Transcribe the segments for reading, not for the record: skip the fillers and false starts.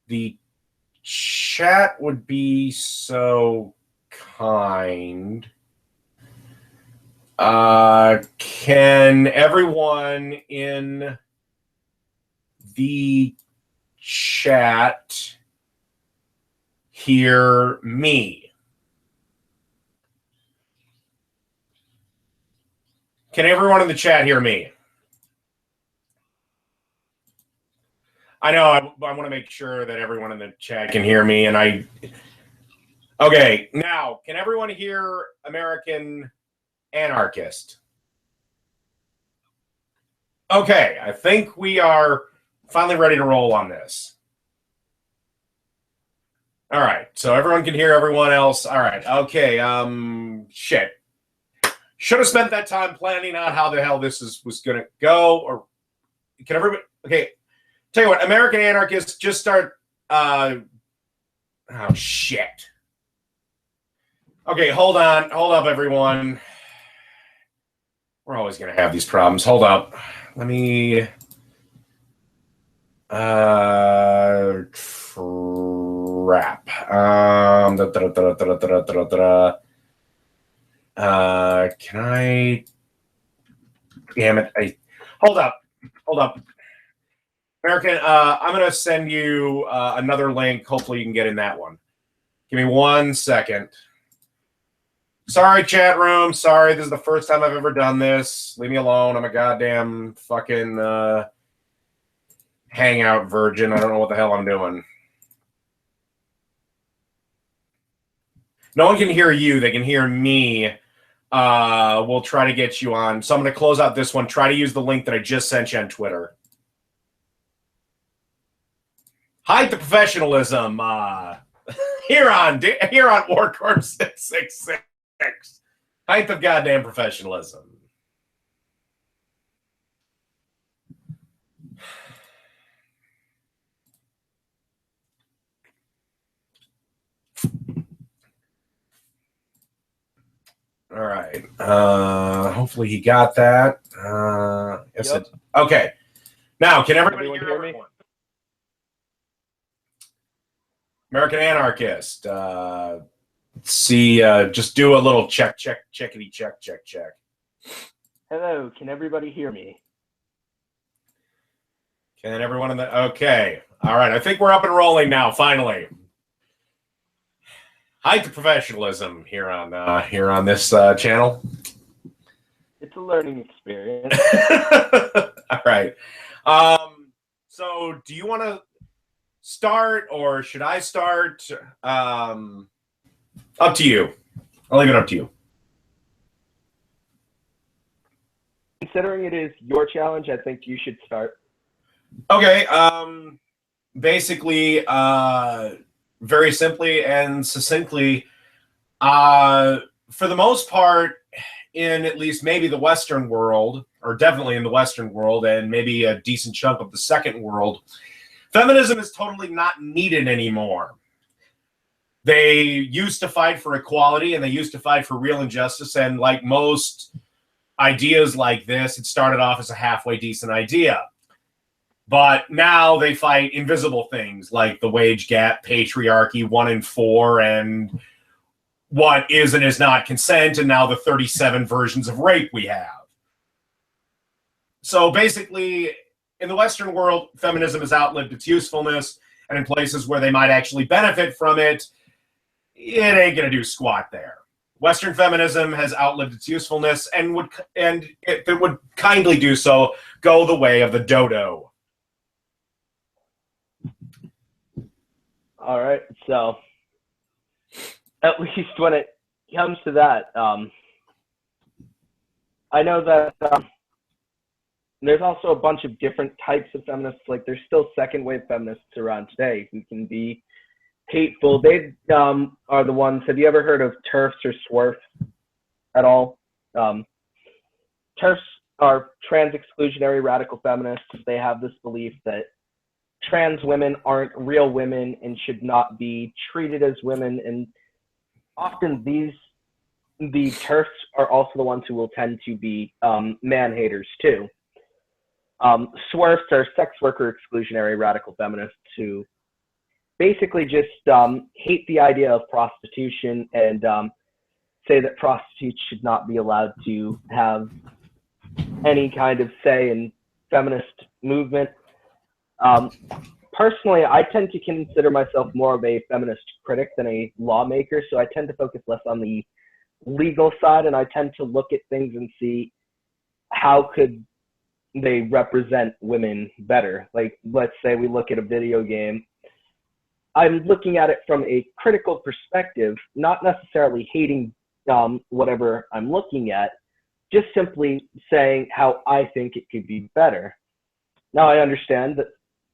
the chat would be so kind, can everyone in the chat hear me? Can everyone in the chat hear me? I know I want to make sure that everyone in the chat can hear me, and okay, now, can everyone hear American Anarchist? Okay, I think we are finally ready to roll on this. All right, so everyone can hear everyone else. All right, okay, shit. Should have spent that time planning out how the hell this was going to go, or can everybody, okay, tell you what, American Anarchists, just start, oh, shit. Okay, hold up, everyone. We're always going to have these problems. Hold up. Let me, crap. Can I, damn it. Hold up. American, I'm going to send you another link. Hopefully you can get in that one. Give me 1 second. Sorry, chat room. Sorry, this is the first time I've ever done this. Leave me alone. I'm a goddamn fucking hangout virgin. I don't know what the hell I'm doing. No one can hear you. They can hear me. We'll try to get you on. So I'm going to close out this one. Try to use the link that I just sent you on Twitter. Hide the professionalism here on Warcorpse666. Height of goddamn professionalism. All right. Hopefully he got that. Yes. Yep. Okay. Now, can everybody hear me? American Anarchist. Let's see. Just do a little checkity check. Hello. Can everybody hear me? Can everyone in the? Okay. All right. I think we're up and rolling now. Finally. Hide the professionalism here on this channel. It's a learning experience. All right. So do you want to start or should I start? Up to you. I'll leave it up to you. Considering it is your challenge, I think you should start. Okay. Basically, very simply and succinctly, for the most part, in at least maybe the Western world, or definitely in the Western world, and maybe a decent chunk of the second world, feminism is totally not needed anymore. They used to fight for equality, and they used to fight for real injustice, and like most ideas like this, it started off as a halfway decent idea. But now they fight invisible things like the wage gap, patriarchy, 1 in 4, and what is and is not consent, and now the 37 versions of rape we have. So basically, in the Western world, feminism has outlived its usefulness, and in places where they might actually benefit from it, it ain't going to do squat there. Western feminism has outlived its usefulness, and if it would kindly do so, go the way of the dodo. All right, so at least when it comes to that, I know that there's also a bunch of different types of feminists. Like there's still second wave feminists around today who can be hateful. They are the ones. Have you ever heard of TERFs or SWERFs at all? TERFs are trans exclusionary radical feminists. They have this belief that trans women aren't real women and should not be treated as women. And often the TERFs are also the ones who will tend to be man haters too. SWERFs are sex worker exclusionary radical feminists who basically just hate the idea of prostitution and say that prostitutes should not be allowed to have any kind of say in feminist movement. Personally, I tend to consider myself more of a feminist critic than a lawmaker, so I tend to focus less on the legal side, and I tend to look at things and see how could they represent women better. Like, let's say we look at a video game. I'm looking at it from a critical perspective, not necessarily hating whatever I'm looking at, just simply saying how I think it could be better. Now, I understand that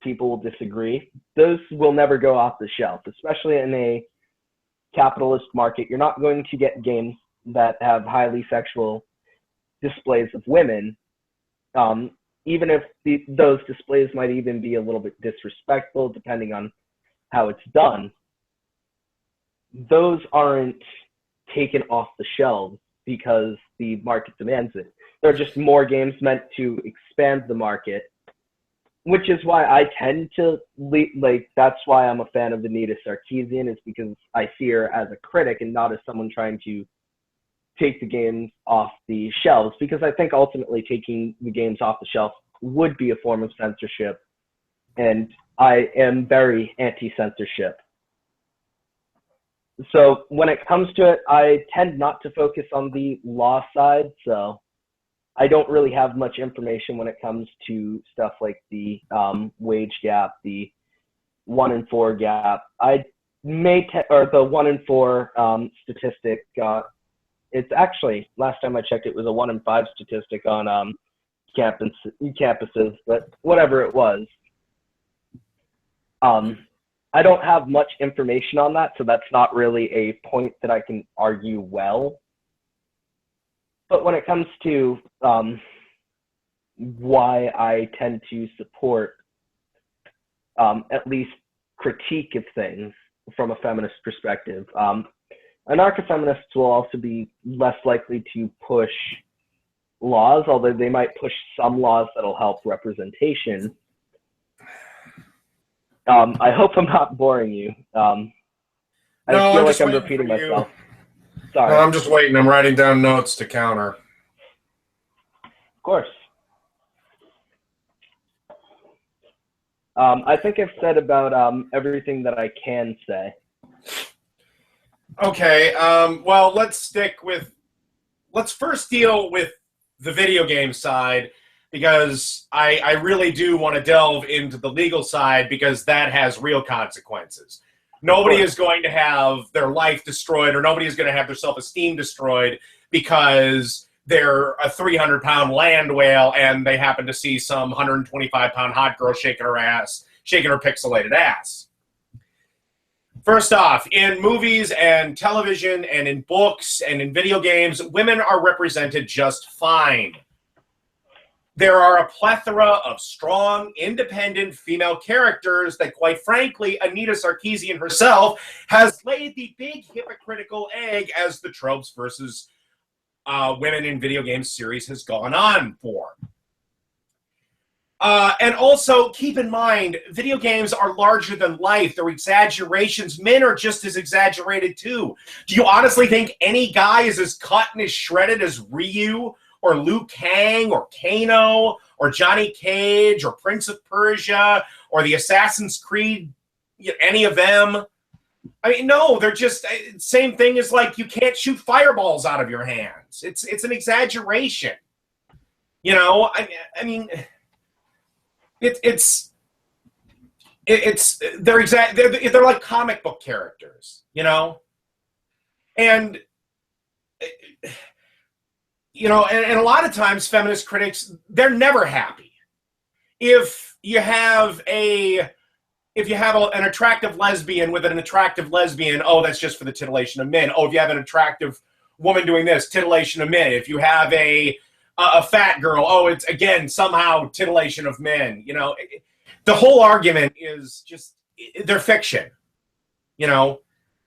people will disagree. Those will never go off the shelf, especially in a capitalist market. You're not going to get games that have highly sexual displays of women, even if those displays might even be a little bit disrespectful, depending on how it's done. Those aren't taken off the shelves because the market demands it. There are just more games meant to expand the market, which is why I tend to that's why I'm a fan of Anita Sarkeesian, is because I see her as a critic and not as someone trying to take the games off the shelves, because I think ultimately taking the games off the shelf would be a form of censorship, and I am very anti-censorship. So when it comes to it, I tend not to focus on the law side, so I don't really have much information when it comes to stuff like the wage gap, the 1 in 4 gap. I may or the 1 in 4 statistic. It's actually, last time I checked, it was a 1 in 5 statistic on campuses, but whatever it was. I don't have much information on that, so that's not really a point that I can argue well. But when it comes to why I tend to support at least critique of things from a feminist perspective, anarcho-feminists will also be less likely to push laws, although they might push some laws that'll help representation. I hope I'm not boring you. I feel like I'm repeating myself. Sorry. No, I'm just waiting. I'm writing down notes to counter. Of course. I think I've said about everything that I can say. Okay. Well, let's first deal with the video game side, because I really do want to delve into the legal side, because that has real consequences. Nobody is going to have their life destroyed, or nobody is going to have their self-esteem destroyed because they're a 300-pound land whale and they happen to see some 125-pound hot girl shaking her pixelated ass. First off, in movies and television and in books and in video games, women are represented just fine. There are a plethora of strong, independent female characters that, quite frankly, Anita Sarkeesian herself has laid the big hypocritical egg as the tropes versus women in video games series has gone on for. And also, keep in mind, video games are larger than life. They're exaggerations. Men are just as exaggerated, too. Do you honestly think any guy is as cut and as shredded as Ryu, or Liu Kang, or Kano, or Johnny Cage, or Prince of Persia, or the Assassin's Creed, any of them? I mean, no, they're just, same thing as, like, you can't shoot fireballs out of your hands. It's an exaggeration. You know, I mean, they're like comic book characters, you know? And... you know, and a lot of times feminist critics, they're never happy. If you have an attractive lesbian with an attractive lesbian, oh, that's just for the titillation of men. Oh, if you have an attractive woman doing this, titillation of men. If you have a fat girl, oh, it's, again, somehow titillation of men. You know, the whole argument is just, they're fiction. You know,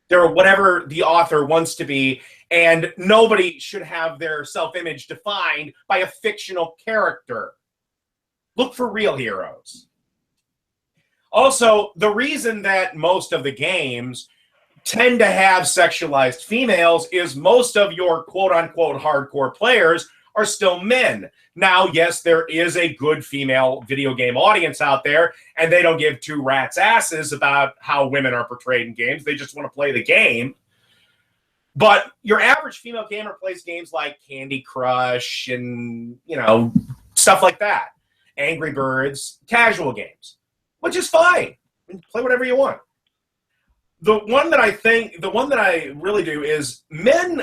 they're whatever the author wants to be. And nobody should have their self-image defined by a fictional character. Look for real heroes. Also, the reason that most of the games tend to have sexualized females is most of your quote-unquote hardcore players are still men. Now, yes, there is a good female video game audience out there, and they don't give two rats' asses about how women are portrayed in games. They just want to play the game. But your average female gamer plays games like Candy Crush and, you know, stuff like that. Angry Birds, casual games, which is fine. Play whatever you want. The one that I really do is men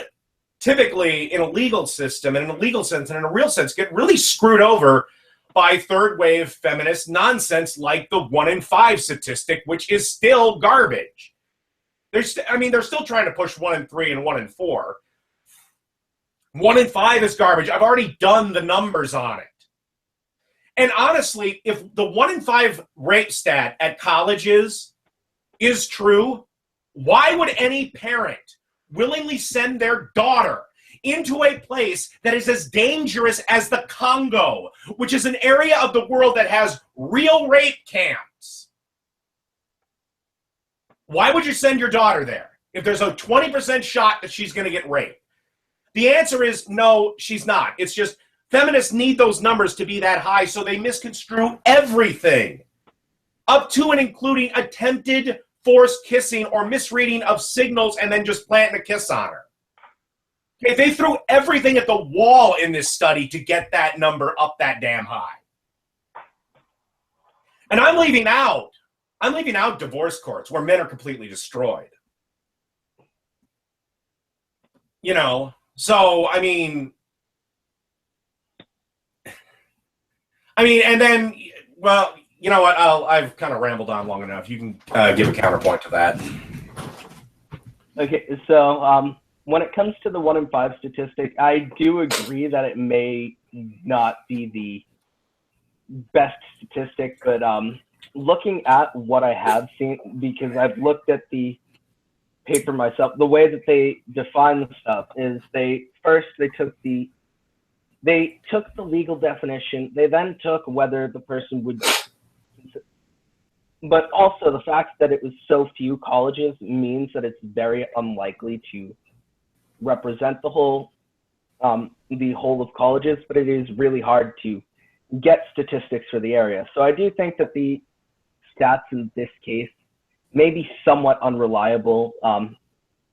typically in a legal system, and in a legal sense and in a real sense, get really screwed over by third wave feminist nonsense like the 1 in 5 statistic, which is still garbage. They're still trying to push 1 in 3 and 1 in 4. 1 in 5 is garbage. I've already done the numbers on it. And honestly, if the 1 in 5 rape stat at colleges is true, why would any parent willingly send their daughter into a place that is as dangerous as the Congo, which is an area of the world that has real rape camps? Why would you send your daughter there if there's a 20% shot that she's going to get raped? The answer is no, she's not. It's just feminists need those numbers to be that high, so they misconstrue everything, up to and including attempted forced kissing or misreading of signals and then just planting a kiss on her. Okay, they threw everything at the wall in this study to get that number up that damn high. And I'm leaving out divorce courts where men are completely destroyed. You know, so, I mean, and then, well, you know what? I've kind of rambled on long enough. You can give a counterpoint to that. Okay, so when it comes to the 1 in 5 statistic, I do agree that it may not be the best statistic, but looking at what I have seen, because I've looked at the paper myself, the way that they define the stuff is they took the legal definition, they then took whether the person would, but also the fact that it was so few colleges means that it's very unlikely to represent the whole of colleges, but it is really hard to get statistics for the area. So I do think that the stats in this case may be somewhat unreliable,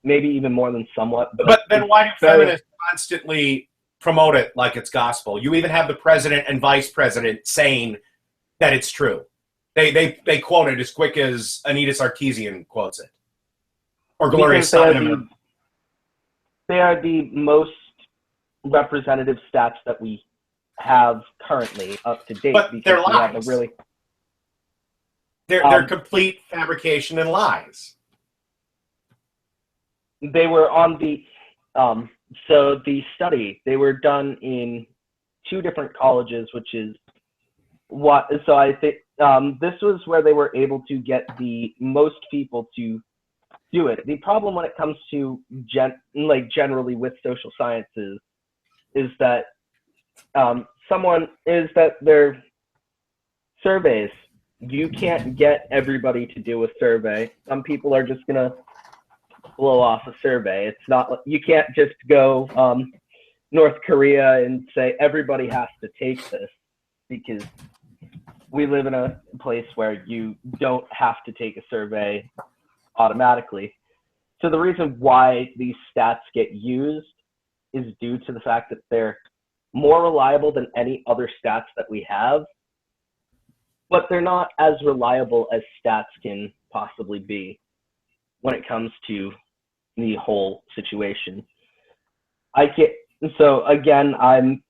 maybe even more than somewhat. But then why do feminists constantly promote it like it's gospel? You even have the president and vice president saying that it's true. They quote it as quick as Anita Sarkeesian quotes it. Or Gloria Steinem. They are the most representative stats that we have currently up to date. But they're lies. They're complete fabrication and lies. They were on the so the study, they were done in 2 different colleges, which is what, so I think this was where they were able to get the most people to do it. The problem when it comes to generally with social sciences is that their surveys, you can't get everybody to do a survey. Some people are just gonna blow off a survey. It's not, you can't just go North Korea and say everybody has to take this, because we live in a place where you don't have to take a survey automatically. So the reason why these stats get used is due to the fact that they're more reliable than any other stats that we have, but they're not as reliable as stats can possibly be when it comes to the whole situation. So again,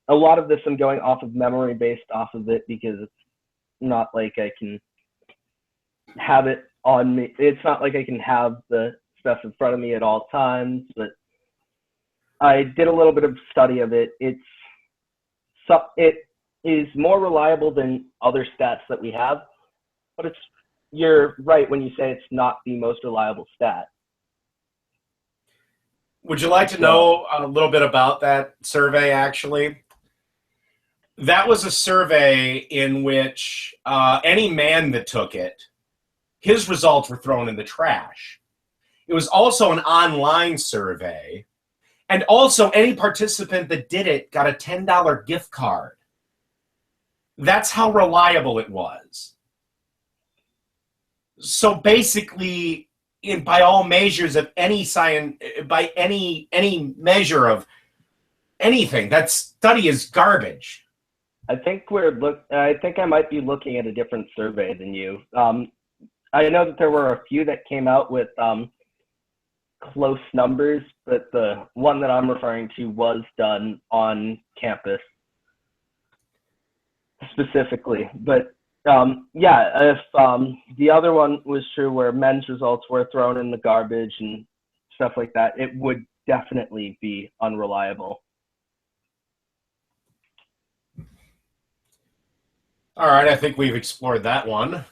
a lot of this I'm going off of memory based off of it, because it's not like I can have it on me. It's not like I can have the stuff in front of me at all times, but I did a little bit of study of it. It is more reliable than other stats that we have, but you're right when you say it's not the most reliable stat. Would you like to know a little bit about that survey, actually? That was a survey in which any man that took it his results were thrown in the trash. It was also an online survey. And also, any participant that did it got a $10 gift card. That's how reliable it was. So basically, by all measures of any science, by any measure of anything, that study is garbage. I think I think I might be looking at a different survey than you. I know that there were a few that came out with close numbers, but the one that I'm referring to was done on campus specifically. But yeah, if the other one was true where men's results were thrown in the garbage and stuff like that, it would definitely be unreliable. All right, I think we've explored that one.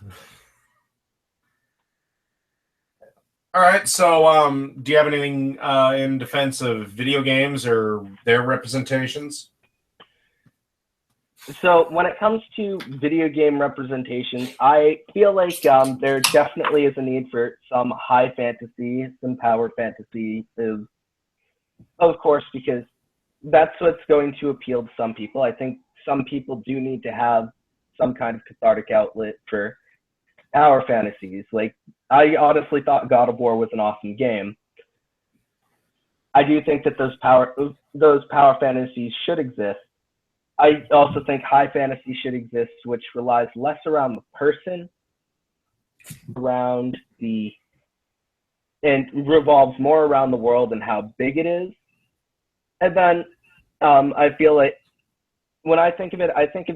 All right, so do you have anything in defense of video games or their representations? So when it comes to video game representation, I feel like there definitely is a need for some high fantasy, some power fantasy, of course, because that's what's going to appeal to some people. I think some people do need to have some kind of cathartic outlet for power fantasies. Like, I honestly thought God of War was an awesome game. I do think that those power fantasies should exist. I also think high fantasy should exist, which relies less around the person, and revolves more around the world and how big it is. And then I feel like when I think of it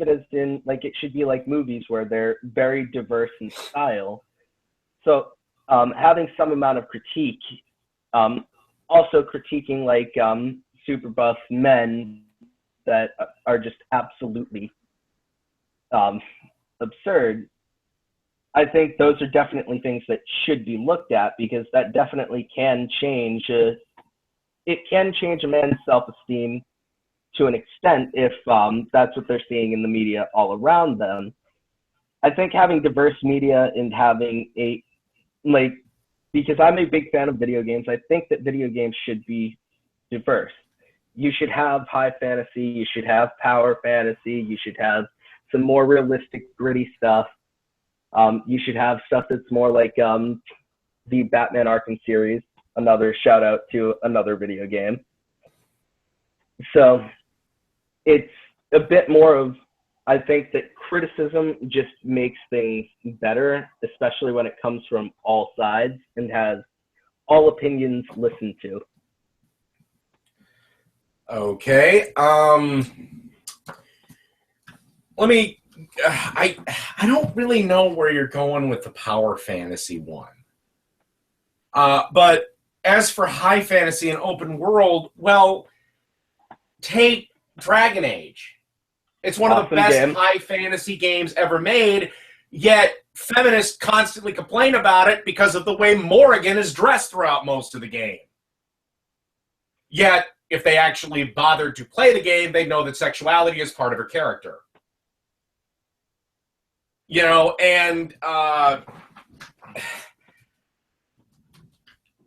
as in, like, it should be like movies where they're very diverse in style. So having some amount of critique, also critiquing like super buff men that are just absolutely absurd. I think those are definitely things that should be looked at, because that definitely can change. It can change a man's self-esteem to an extent if that's what they're seeing in the media all around them. I think having diverse media and having because I'm a big fan of video games, I think that video games should be diverse. You should have high fantasy, you should have power fantasy, you should have some more realistic, gritty stuff. You should have stuff that's more like the Batman Arkham series, another shout out to another video game. So it's a bit more of, I think that criticism just makes things better, especially when it comes from all sides and has all opinions listened to. Okay. Let me. I don't really know where you're going with the power fantasy one. But as for high fantasy and open world, well, take Dragon Age. It's one of the best high fantasy games ever made, yet feminists constantly complain about it because of the way Morrigan is dressed throughout most of the game. Yet, if they actually bothered to play the game, they know that sexuality is part of her character. You know, and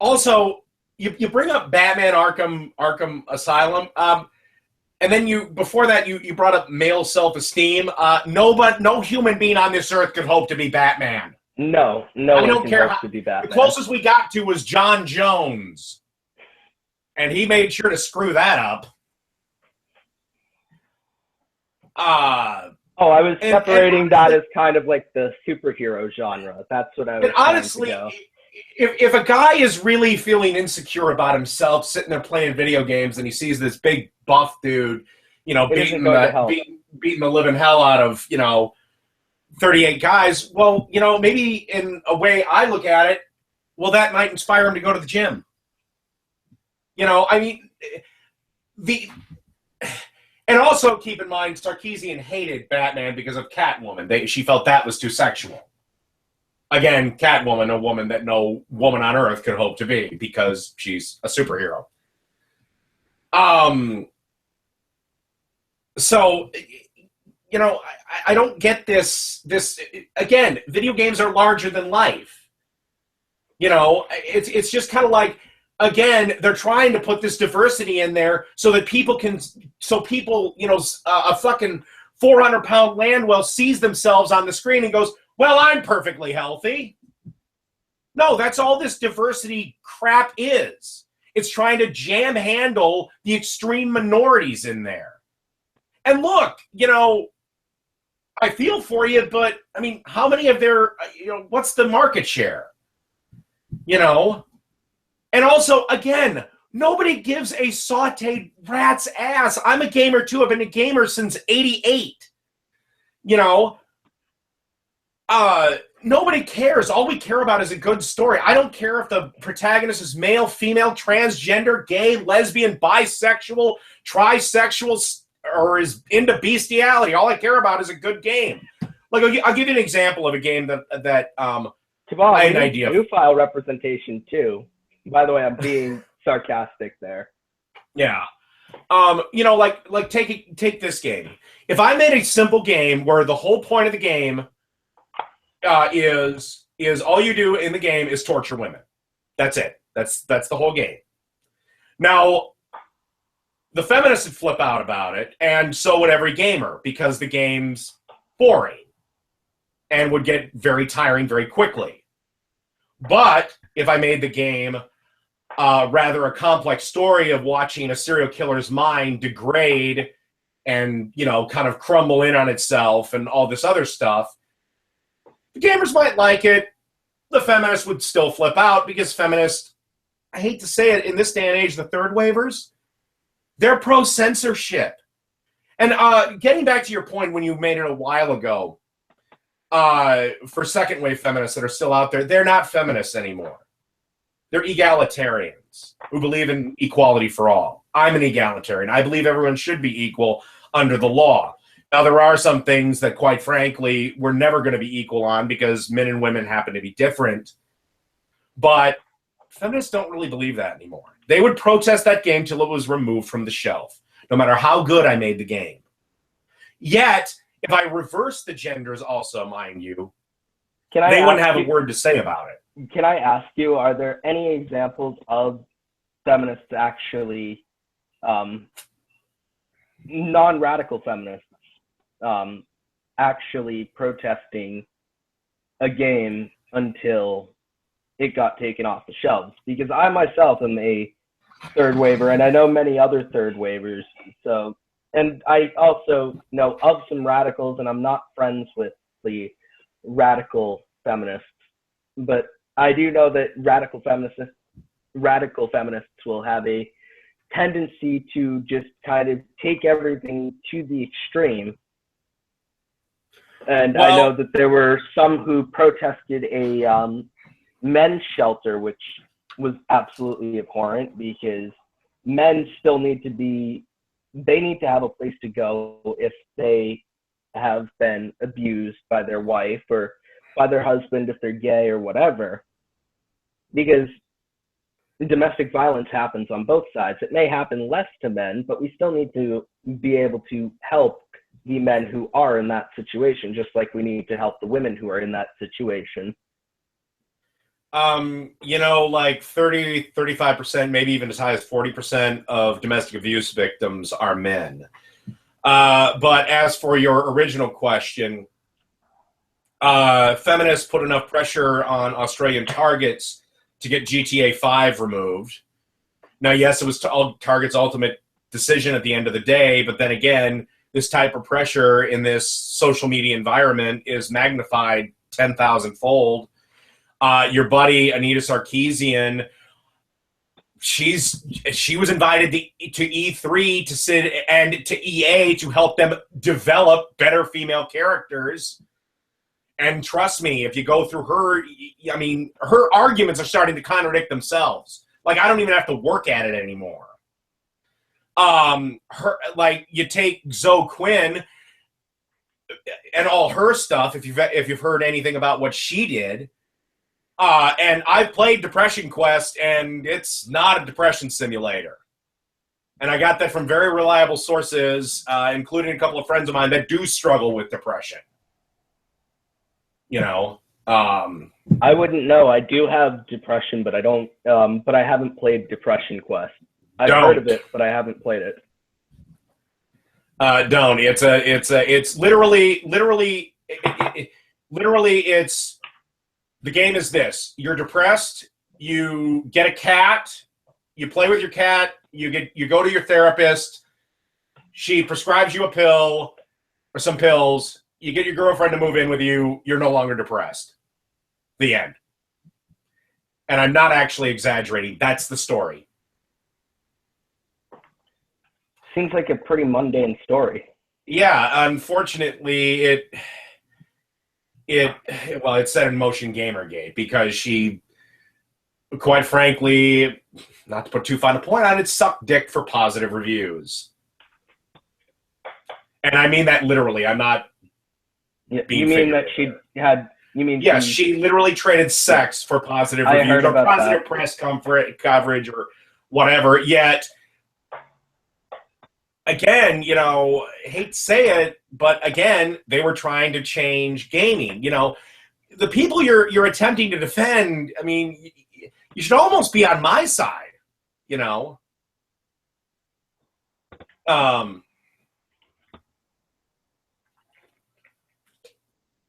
also, you bring up Batman Arkham Asylum, and then before that you brought up male self-esteem. No human being on this earth could hope to be Batman. No, I don't care to be Batman. The closest we got to was John Jones, and he made sure to screw that up. I was separating that as kind of like the superhero genre. That's what I was. And honestly, if a guy is really feeling insecure about himself, sitting there playing video games, and he sees this big buff dude, you know, beating the living hell out of 38 guys, well, maybe in a way I look at it, well, that might inspire him to go to the gym. I mean, and also keep in mind, Sarkeesian hated Batman because of Catwoman. She felt that was too sexual. Again, Catwoman, a woman that no woman on earth could hope to be because she's a superhero. So you know, I don't get this. Again, video games are larger than life. You know, it's just kind of like, again, they're trying to put this diversity in there so that people, you know, a fucking 400-pound Landwell sees themselves on the screen and goes, well, I'm perfectly healthy. No, that's all this diversity crap is. It's trying to jam handle the extreme minorities in there. And look, you know, I feel for you, but I mean, how many of their, you know, what's the market share? You know? And also, again, nobody gives a sauteed rat's ass. I'm a gamer too. I've been a gamer since '88. You know? Nobody cares. All we care about is a good story. I don't care if the protagonist is male, female, transgender, gay, lesbian, bisexual, trisexual, or is into bestiality. All I care about is a good game. Like, I'll give you an example of a game that Tavon, I had an idea. New file representation too. By the way, I'm being sarcastic there. Yeah. You know, like take this game. If I made a simple game where the whole point of the game is all you do in the game is torture women. That's it. That's the whole game. Now, the feminists would flip out about it, and so would every gamer, because the game's boring and would get very tiring very quickly. But if I made the game rather a complex story of watching a serial killer's mind degrade and, you know, kind of crumble in on itself and all this other stuff, the gamers might like it. The feminists would still flip out, because feminists, I hate to say it, in this day and age, the third wavers, they're pro-censorship. And getting back to your point when you made it a while ago, for second wave feminists that are still out there, they're not feminists anymore. They're egalitarians who believe in equality for all. I'm an egalitarian. I believe everyone should be equal under the law. Now, there are some things that, quite frankly, we're never going to be equal on, because men and women happen to be different. But feminists don't really believe that anymore. They would protest that game till it was removed from the shelf, no matter how good I made the game. Yet, if I reverse the genders also, mind you, they wouldn't have a word to say about it. Can I ask you, are there any examples of feminists actually, non-radical feminists, actually protesting a game until it got taken off the shelves? Because I myself am a third waiver, and I know many other third waivers. So, and I also know of some radicals, and I'm not friends with the radical feminists, but I do know that radical feminists will have a tendency to just kind of take everything to the extreme. And I know that there were some who protested a men's shelter, which was absolutely abhorrent, because men still need to have a place to go if they have been abused by their wife or by their husband, if they're gay or whatever. Because domestic violence happens on both sides. It may happen less to men, but we still need to be able to help the men who are in that situation, just like we need to help the women who are in that situation. You know, like 30, 35%, maybe even as high as 40% of domestic abuse victims are men. But as for your original question, feminists put enough pressure on Australian targets to get GTA 5 removed. Now, yes, it was Target's ultimate decision at the end of the day, but then again, this type of pressure in this social media environment is magnified 10,000-fold. Your buddy Anita Sarkeesian, she was invited to E3 to sit and to EA to help them develop better female characters. And trust me, if you go through her, I mean, her arguments are starting to contradict themselves. Like, I don't even have to work at it anymore. Like, you take Zoe Quinn and all her stuff, if you've heard anything about what she did. And I've played Depression Quest, and it's not a depression simulator. And I got that from very reliable sources, including a couple of friends of mine that do struggle with depression. You know, I wouldn't know. I do have depression, but I don't. But I haven't played Depression Quest. I've heard of it, but I haven't played it. Don't. It's literally it's the game is this. You're depressed. You get a cat. You play with your cat. You go to your therapist. She prescribes you a pill or some pills. You get your girlfriend to move in with you. You're no longer depressed. The end. And I'm not actually exaggerating. That's the story. Seems like a pretty mundane story. Yeah, unfortunately, it's set in motion Gamergate because she, quite frankly, not to put too fine a point on it, sucked dick for positive reviews. And I mean that literally. I'm not being You mean that she had... You mean yes, she literally traded sex for positive reviews or positive press coverage or whatever. Yet, again, you know, I hate to say it, but again, they were trying to change gaming. You know, the people you're attempting to defend, I mean, you should almost be on my side, you know.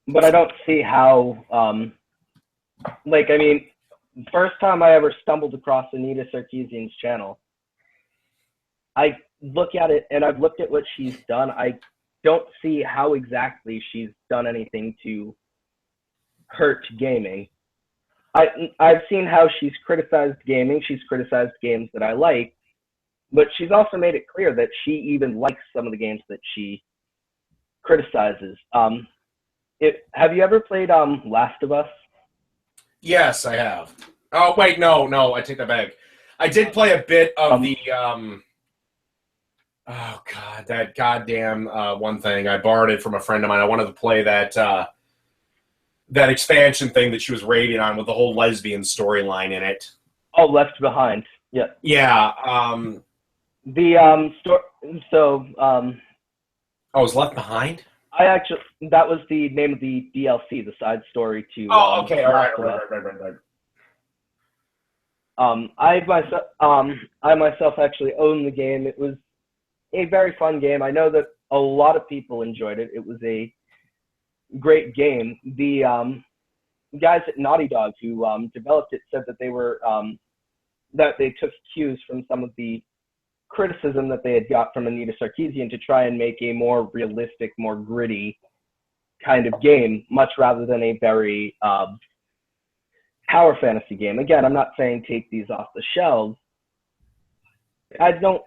But I don't see how, like, I mean, first time I ever stumbled across Anita Sarkeesian's channel, I look at it, and I've looked at what she's done. I don't see how exactly she's done anything to hurt gaming. I've seen how she's criticized gaming. She's criticized games that I like, but she's also made it clear that she even likes some of the games that she criticizes. Have you ever played Last of Us? Yes, I have. Oh, wait, no, I take that back. I did play a bit of the, oh, God, that goddamn one thing. I borrowed it from a friend of mine. I wanted to play that that expansion thing that she was rating on with the whole lesbian storyline in it. Oh, Left Behind. Yeah. Yeah. The oh, it was Left Behind? That was the name of the DLC, the side story to. Oh, okay, all right. I myself actually own the game. It was a very fun game. I know that a lot of people enjoyed it. It was a great game. The guys at Naughty Dog who developed it said that they took cues from some of the criticism that they had got from Anita Sarkeesian to try and make a more realistic, more gritty kind of game, much rather than a very tower fantasy game. Again, I'm not saying take these off the shelves. I don't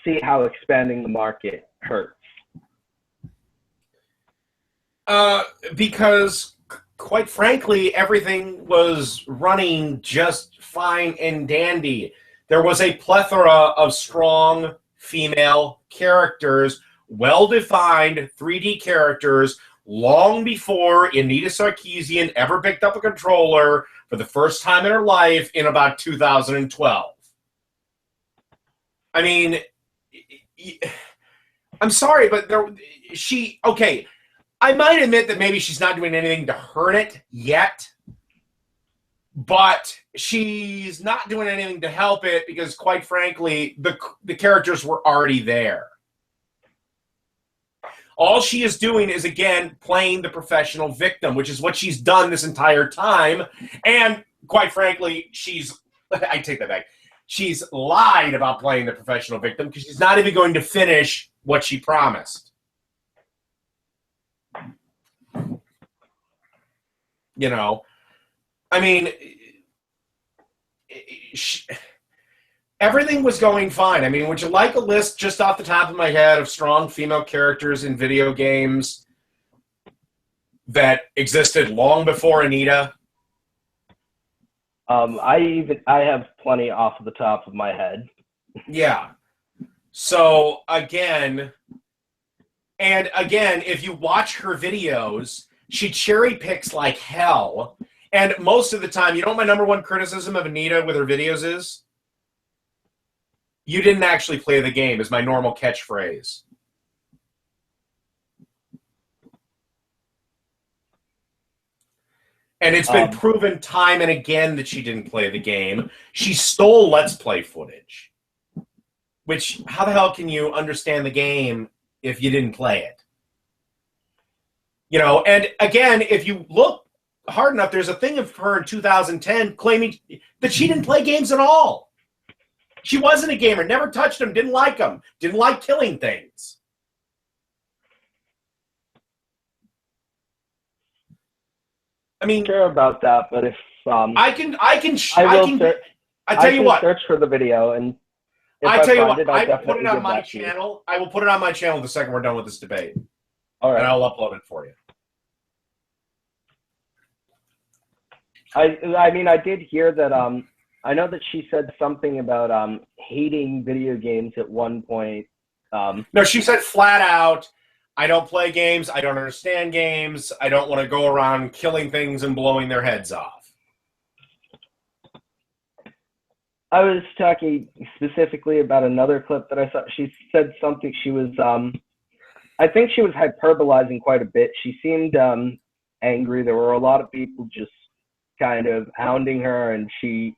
see how expanding the market hurts. Because, quite frankly, everything was running just fine and dandy. There was a plethora of strong female characters, well-defined 3D characters, long before Anita Sarkeesian ever picked up a controller for the first time in her life in about 2012. I mean, I'm sorry, but okay, I might admit that maybe she's not doing anything to hurt it yet, but she's not doing anything to help it because, quite frankly, the characters were already there. All she is doing is, again, playing the professional victim, which is what she's done this entire time. And, quite frankly, I take that back. She's lied about playing the professional victim because she's not even going to finish what she promised. You know? I mean, everything was going fine. I mean, would you like a list just off the top of my head of strong female characters in video games that existed long before Anita? I have plenty off the top of my head. Yeah. So again, if you watch her videos, she cherry picks like hell. And most of the time, you know what my number one criticism of Anita with her videos is? You didn't actually play the game is my normal catchphrase. And it's been proven time and again that she didn't play the game. She stole Let's Play footage. Which, how the hell can you understand the game if you didn't play it? You know, and again, if you look hard enough, there's a thing of her in 2010 claiming that she didn't play games at all. She wasn't a gamer, never touched them, didn't like them, didn't like killing things. I mean, sure about that, but if I tell you what, search for the video, and if I tell you what, I will put it on my channel. I will put it on my channel the second we're done with this debate. All right, and I'll upload it for you. I mean, I did hear that. I know that she said something about hating video games at one point. No, she said flat out, I don't play games. I don't understand games. I don't want to go around killing things and blowing their heads off. I was talking specifically about another clip that I saw. She said something. She was, I think she was hyperbolizing quite a bit. She seemed angry. There were a lot of people just kind of hounding her, and she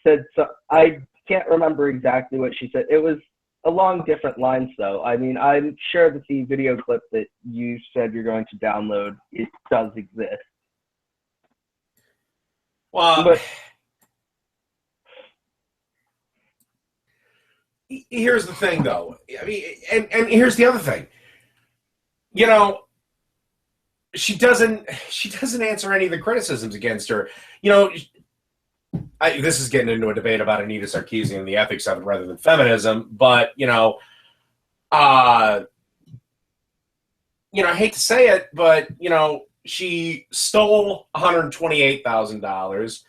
said, so I can't remember exactly what she said. It was along different lines, though. I mean, I'm sure that the video clip that you said you're going to download, it does exist. Well, but here's the thing, though. I mean, and here's the other thing. You know, she doesn't answer any of the criticisms against her. You know, this is getting into a debate about Anita Sarkeesian and the ethics of it rather than feminism, but you know, I hate to say it, but you know, she stole $128,000.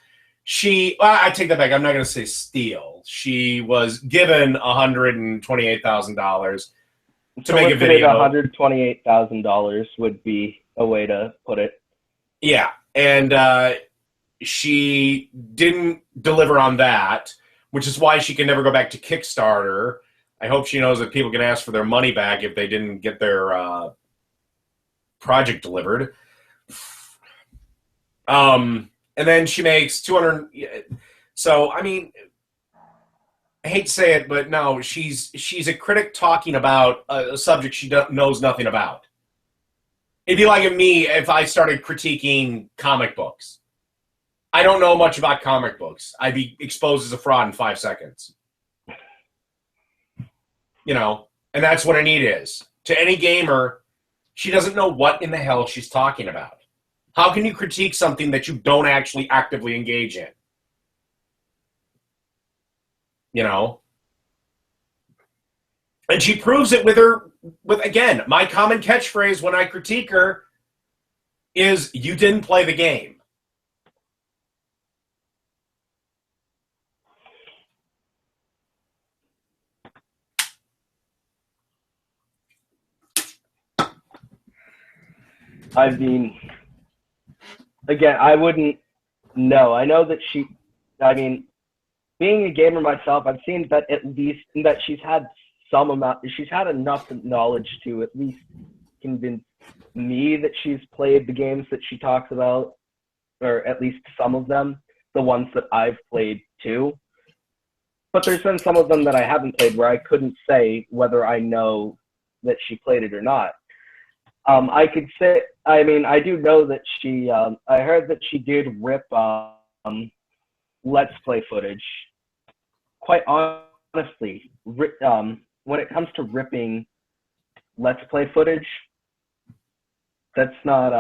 I take that back. I'm not going to say steal. She was given $128,000 to make a video. $128,000 would be a way to put it. Yeah, and she didn't deliver on that, which is why she can never go back to Kickstarter. I hope she knows that people can ask for their money back if they didn't get their project delivered. And then she makes 200. So I mean, I hate to say it, but no, she's a critic talking about a subject she knows nothing about. It'd be like me if I started critiquing comic books. I don't know much about comic books. I'd be exposed as a fraud in 5 seconds. You know, and that's what Anita is. To any gamer, she doesn't know what in the hell she's talking about. How can you critique something that you don't actually actively engage in? You know? And she proves it with again, my common catchphrase when I critique her is, you didn't play the game. I mean, again, I wouldn't know. I know that being a gamer myself, I've seen that at least that she's had enough knowledge to at least convince me that she's played the games that she talks about, or at least some of them, the ones that I've played too. But there's been some of them that I haven't played where I couldn't say whether I know that she played it or not. I could say, I mean, I do know that she, I heard that she did rip Let's Play footage. Quite honestly, when it comes to ripping Let's Play footage, that's not,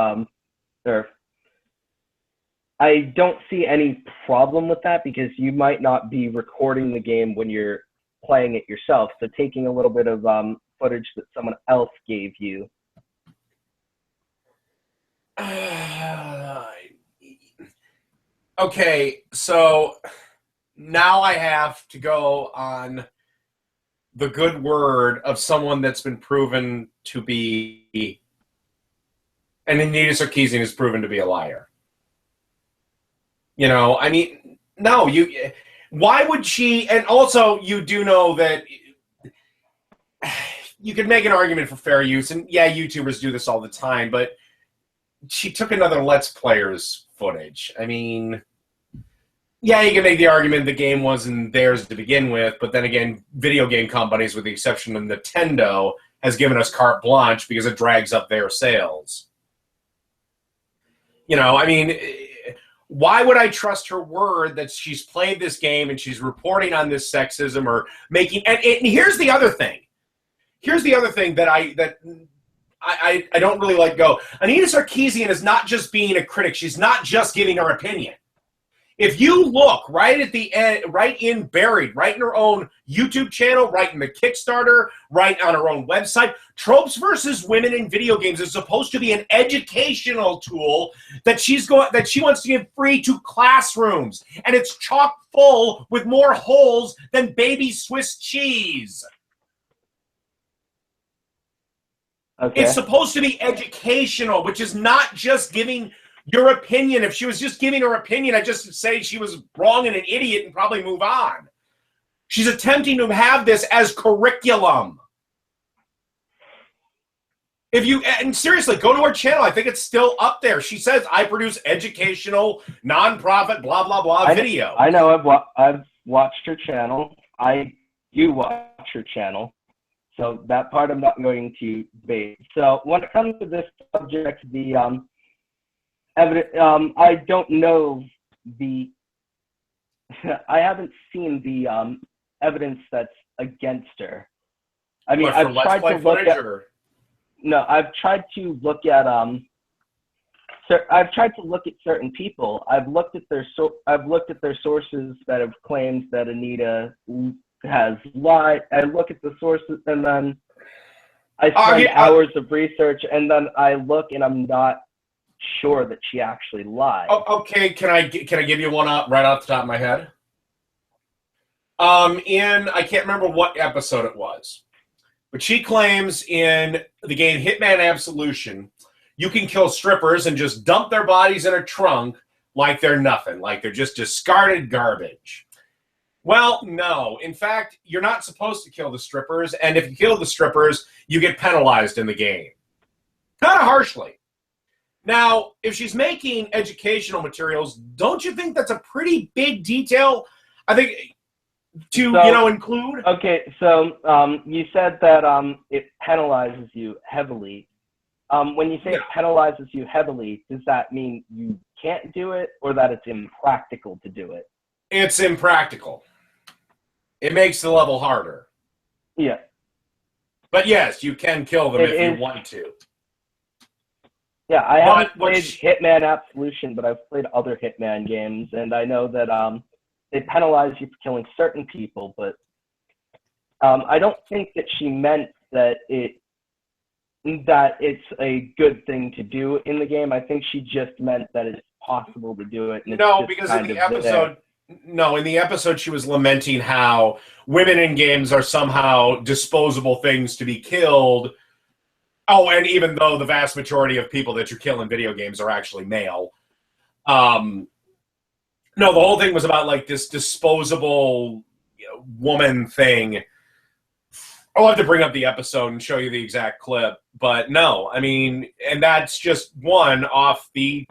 I don't see any problem with that because you might not be recording the game when you're playing it yourself. So taking a little bit of footage that someone else gave you. Okay, so now I have to go on the good word of someone that's been proven to be, and Anita Sarkeesian is proven to be a liar. You know, I mean, no, why would she? And also, you do know that you could make an argument for fair use, and yeah, YouTubers do this all the time, but she took another Let's Player's footage. I mean, yeah, you can make the argument the game wasn't theirs to begin with, but then again, video game companies, with the exception of Nintendo, has given us carte blanche because it drags up their sales. You know, I mean, why would I trust her word that she's played this game and she's reporting on this sexism or making? And here's the other thing. Here's the other thing that I don't really let go. Anita Sarkeesian is not just being a critic. She's not just giving her opinion. If you look right at the end, buried in her own YouTube channel, right in the Kickstarter, right on her own website, Tropes versus Women in Video Games is supposed to be an educational tool that she wants to give free to classrooms, and it's chock full with more holes than baby Swiss cheese. Okay. It's supposed to be educational, which is not just giving your opinion. If she was just giving her opinion, I'd just say she was wrong and an idiot and probably move on. She's attempting to have this as curriculum. And seriously, go to her channel. I think it's still up there. She says, I produce educational, nonprofit, blah, blah, blah video. I know. I've watched her channel. I do watch her channel. So that part I'm not going to debate. So when it comes to this subject, the evidence, I don't know I haven't seen the evidence that's against her. I mean, I've tried to look at. No, I've tried to look at I've tried to look at certain people. I've looked at their sources that have claimed that Anita has lied. I look at the sources, and then I spend hours of research, and then I look, and I'm not sure that she actually lied. Oh, okay, can I give you one up right off the top of my head? I can't remember what episode it was, but she claims in the game Hitman Absolution, you can kill strippers and just dump their bodies in a trunk like they're nothing, like they're just discarded garbage. Well, no. In fact, you're not supposed to kill the strippers, and if you kill the strippers, you get penalized in the game. Kind of harshly. Now, if she's making educational materials, don't you think that's a pretty big detail, I think, to include? Okay, so you said that it penalizes you heavily. When you say it penalizes you heavily, does that mean you can't do it, or that it's impractical to do it? It's impractical. It makes the level harder. Yeah. But yes, you can kill them if you want to. Yeah, I haven't played Hitman Absolution, but I've played other Hitman games, and I know that they penalize you for killing certain people, but I don't think that she meant that it's a good thing to do in the game. I think she just meant that it's possible to do it. And no, because in the episode... No, in the episode, she was lamenting how women in games are somehow disposable things to be killed. Oh, and even though the vast majority of people that you kill in video games are actually male. No, the whole thing was about like this disposable woman thing. I'll have to bring up the episode and show you the exact clip. But no, I mean, and that's just one off the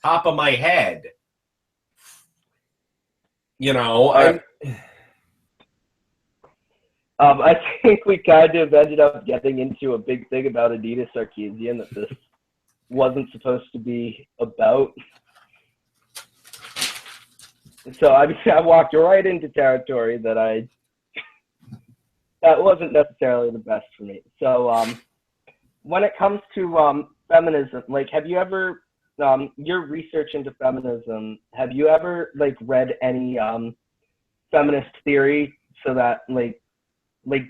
top of my head. I think we kind of ended up getting into a big thing about Anita Sarkeesian that this wasn't supposed to be about. So I walked right into territory that wasn't necessarily the best for me. So when it comes to feminism, like, have you ever your research into feminism, have you ever read any feminist theory, so that like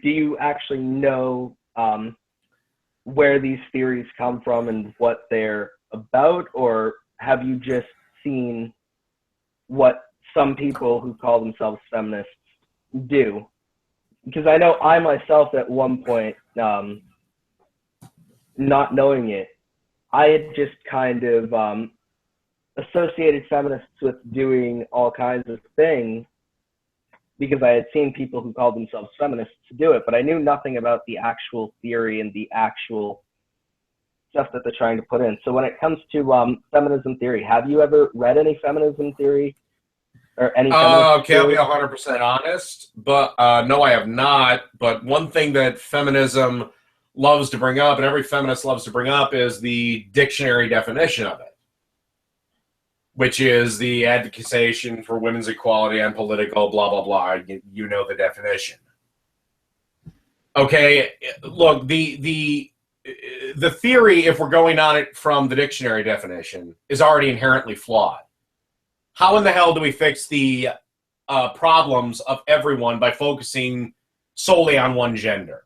do you actually know where these theories come from and what they're about, or have you just seen what some people who call themselves feminists do? Because I know I myself at one point, not knowing it, I had just kind of associated feminists with doing all kinds of things, because I had seen people who called themselves feminists do it, but I knew nothing about the actual theory and the actual stuff that they're trying to put in. So when it comes to feminism theory, have you ever read any feminism theory or any feminist Okay, theory? I'll be 100% honest, but no, I have not. But one thing that feminism loves to bring up, and every feminist loves to bring up, is the dictionary definition of it, which is the advocacy for women's equality and political blah, blah, blah. You know the definition. Okay, look, the theory, if we're going on it from the dictionary definition, is already inherently flawed. How in the hell do we fix the problems of everyone by focusing solely on one gender?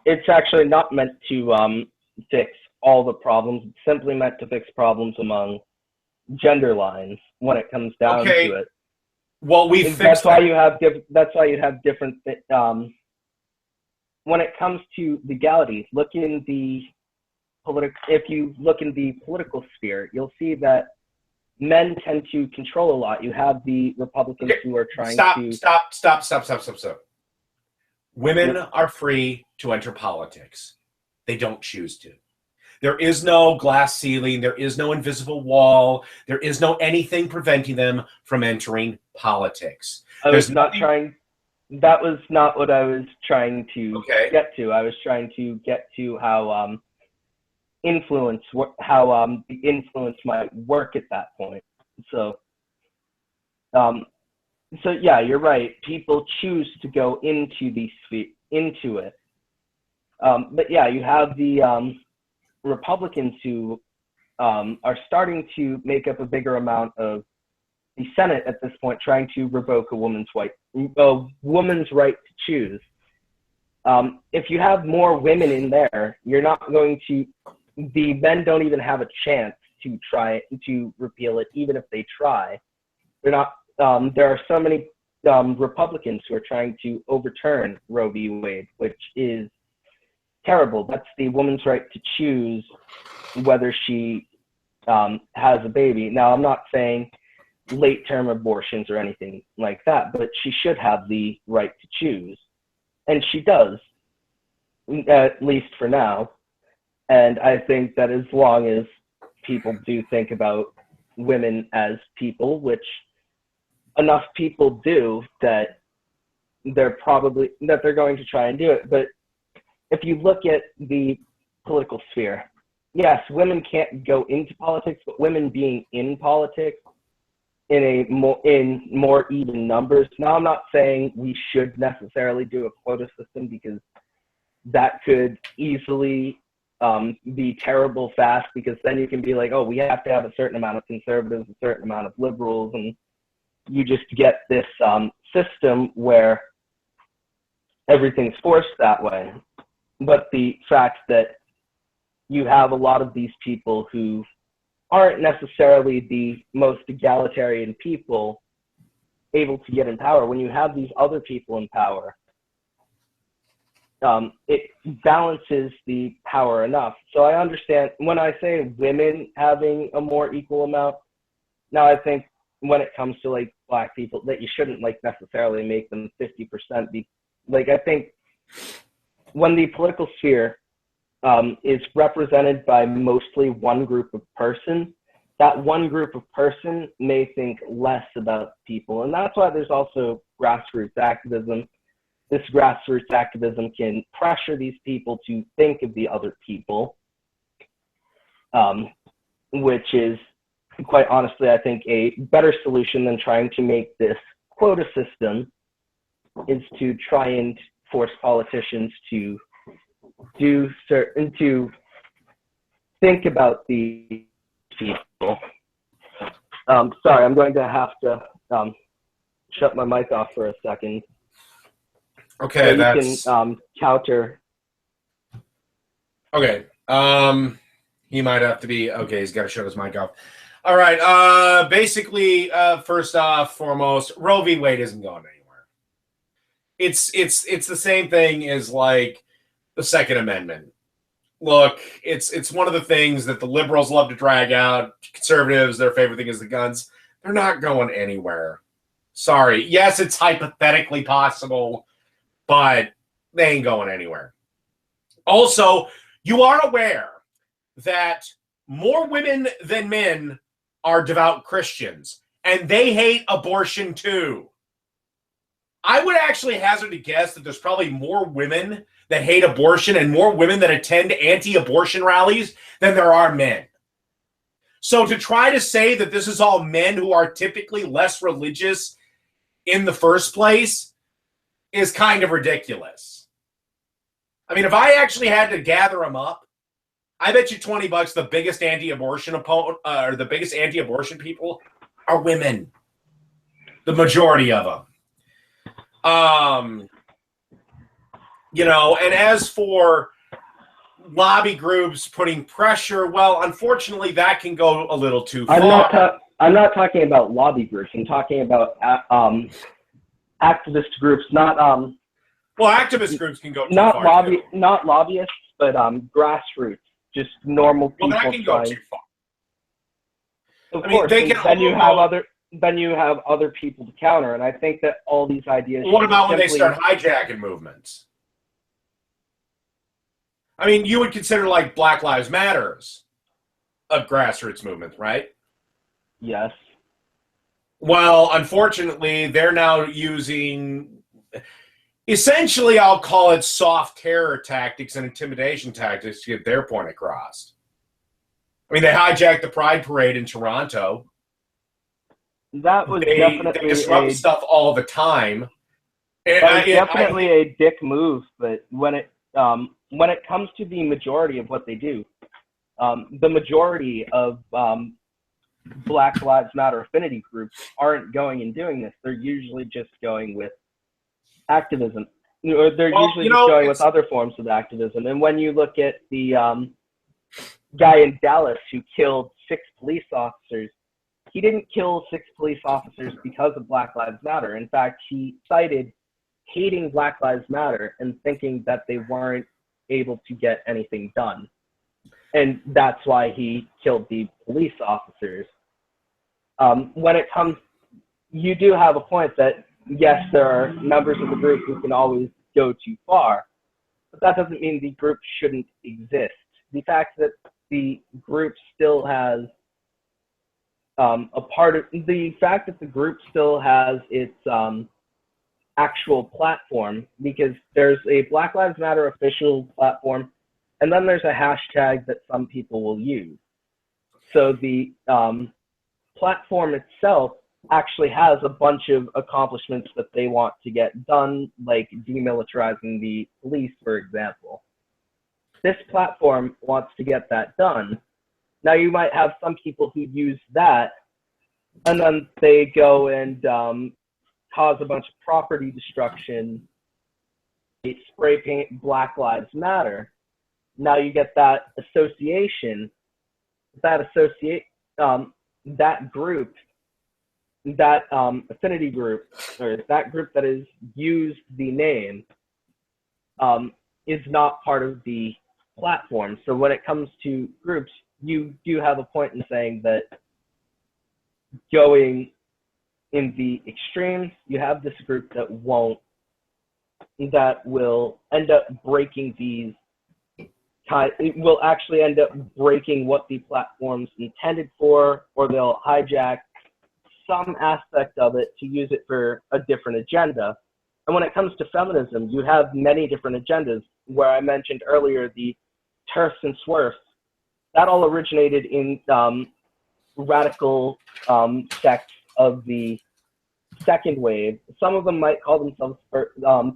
It's actually not meant to fix all the problems. It's simply meant to fix problems among gender lines when it comes down to it. Well, we fixed that's why you have different. When it comes to legality, look in the if you look in the political sphere, you'll see that men tend to control a lot. You have the Republicans who are trying to stop. Women are free to enter politics. They don't choose to. There is no glass ceiling. There is no invisible wall. There is no anything preventing them from entering politics. That was not what I was trying to get to. I was trying to get to how the influence might work at that point. So yeah, you're right. People choose to go into it. But yeah, you have the Republicans who are starting to make up a bigger amount of the Senate at this point, trying to revoke a woman's right to choose. If you have more women in there, you're not going to. The men don't even have a chance to try to repeal it, even if they try. They're not. There are so many Republicans who are trying to overturn Roe v. Wade, which is terrible. That's the woman's right to choose whether she has a baby. Now, I'm not saying late-term abortions or anything like that, but she should have the right to choose. And she does, at least for now. And I think that as long as people do think about women as people, which enough people do, that they're going to try and do it. But if you look at the political sphere, yes, women can't go into politics, but women being in politics in more even numbers. Now, I'm not saying we should necessarily do a quota system, because that could easily be terrible fast, because then you can be like, oh, we have to have a certain amount of conservatives, a certain amount of liberals, and you just get this system where everything's forced that way. But the fact that you have a lot of these people who aren't necessarily the most egalitarian people able to get in power, when you have these other people in power, it balances the power enough. So I understand when I say women having a more equal amount. Now, I think when it comes to like black people, that you shouldn't like necessarily make them 50%. I think when the political sphere is represented by mostly one group of person, that one group of person may think less about people. And that's why there's also grassroots activism. This grassroots activism can pressure these people to think of the other people, which is, quite honestly, I think a better solution than trying to make this quota system, is to try and force politicians to think about the people. Sorry, I'm going to have to shut my mic off for a second. Okay, so you can counter. Okay, he might have to be. Okay, he's got to shut his mic off. All right. Basically, first off, foremost, Roe v. Wade isn't going anywhere. It's the same thing as like the Second Amendment. Look, it's one of the things that the liberals love to drag out. Conservatives, their favorite thing is the guns. They're not going anywhere. Sorry. Yes, it's hypothetically possible, but they ain't going anywhere. Also, you are aware that more women than men are devout Christians, and they hate abortion too. I would actually hazard a guess that there's probably more women that hate abortion and more women that attend anti-abortion rallies than there are men. So to try to say that this is all men who are typically less religious in the first place is kind of ridiculous. I mean, if I actually had to gather them up, I bet you $20 the biggest anti-abortion opponent or the biggest anti-abortion people are women. The majority of them. You know, and as for lobby groups putting pressure, well, unfortunately, that can go a little too far. I'm not talking about lobby groups. I'm talking about activist groups, not well, activist groups can go too not far. Not lobbyists, but grassroots, just normal people. Well, that can go too far. Of course, they can then you have other people to counter, and I think that all these ideas. What about when they start hijacking movements? I mean, you would consider like Black Lives Matters a grassroots movement, right? Yes. Well, unfortunately, they're now using, essentially, I'll call it soft terror tactics and intimidation tactics to get their point across. I mean, they hijacked the Pride Parade in Toronto. That was definitely they disrupt stuff all the time. Definitely a dick move, but when it comes to the majority of what they do, the majority of Black Lives Matter affinity groups aren't going and doing this. They're usually just going with activism. Or they're usually just going with other forms of activism. And when you look at the guy in Dallas who killed 6 police officers, he didn't kill 6 police officers because of Black Lives Matter. In fact, he cited hating Black Lives Matter and thinking that they weren't able to get anything done. And that's why he killed the police officers. When it comes, you do have a point that, yes, there are members of the group who can always go too far, but that doesn't mean the group shouldn't exist. The fact that the group still has the fact that the group still has its actual platform, because there's a Black Lives Matter official platform, and then there's a hashtag that some people will use. So the platform itself actually has a bunch of accomplishments that they want to get done, like demilitarizing the police, for example. This platform wants to get that done. Now, you might have some people who use that, and then they go and cause a bunch of property destruction, they spray paint Black Lives Matter. Now you get that association, that group, that affinity group, or that group that has used the name, is not part of the platform. So when it comes to groups, you do have a point in saying that going in the extremes, you have this group that will end up breaking these. It will actually end up breaking what the platform's intended for, or they'll hijack some aspect of it to use it for a different agenda. And when it comes to feminism, you have many different agendas, where I mentioned earlier the TERFs and SWERFs. That all originated in radical sects of the second wave. Some of them might call themselves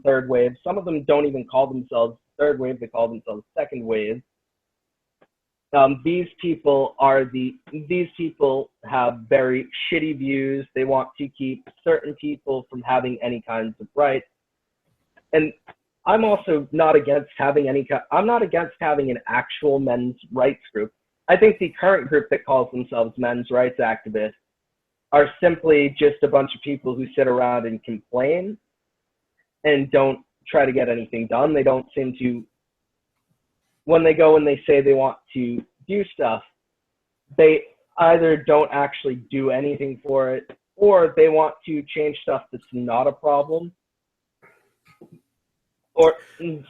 third wave. Some of them don't even call themselves third wave, they call themselves second wave. These people have very shitty views. They want to keep certain people from having any kinds of rights. And I'm also not against having I'm not against having an actual men's rights group. I think the current group that calls themselves men's rights activists are simply just a bunch of people who sit around and complain and don't try to get anything done. They don't seem to, when they go and they say they want to do stuff, they either don't actually do anything for it, or they want to change stuff that's not a problem. Or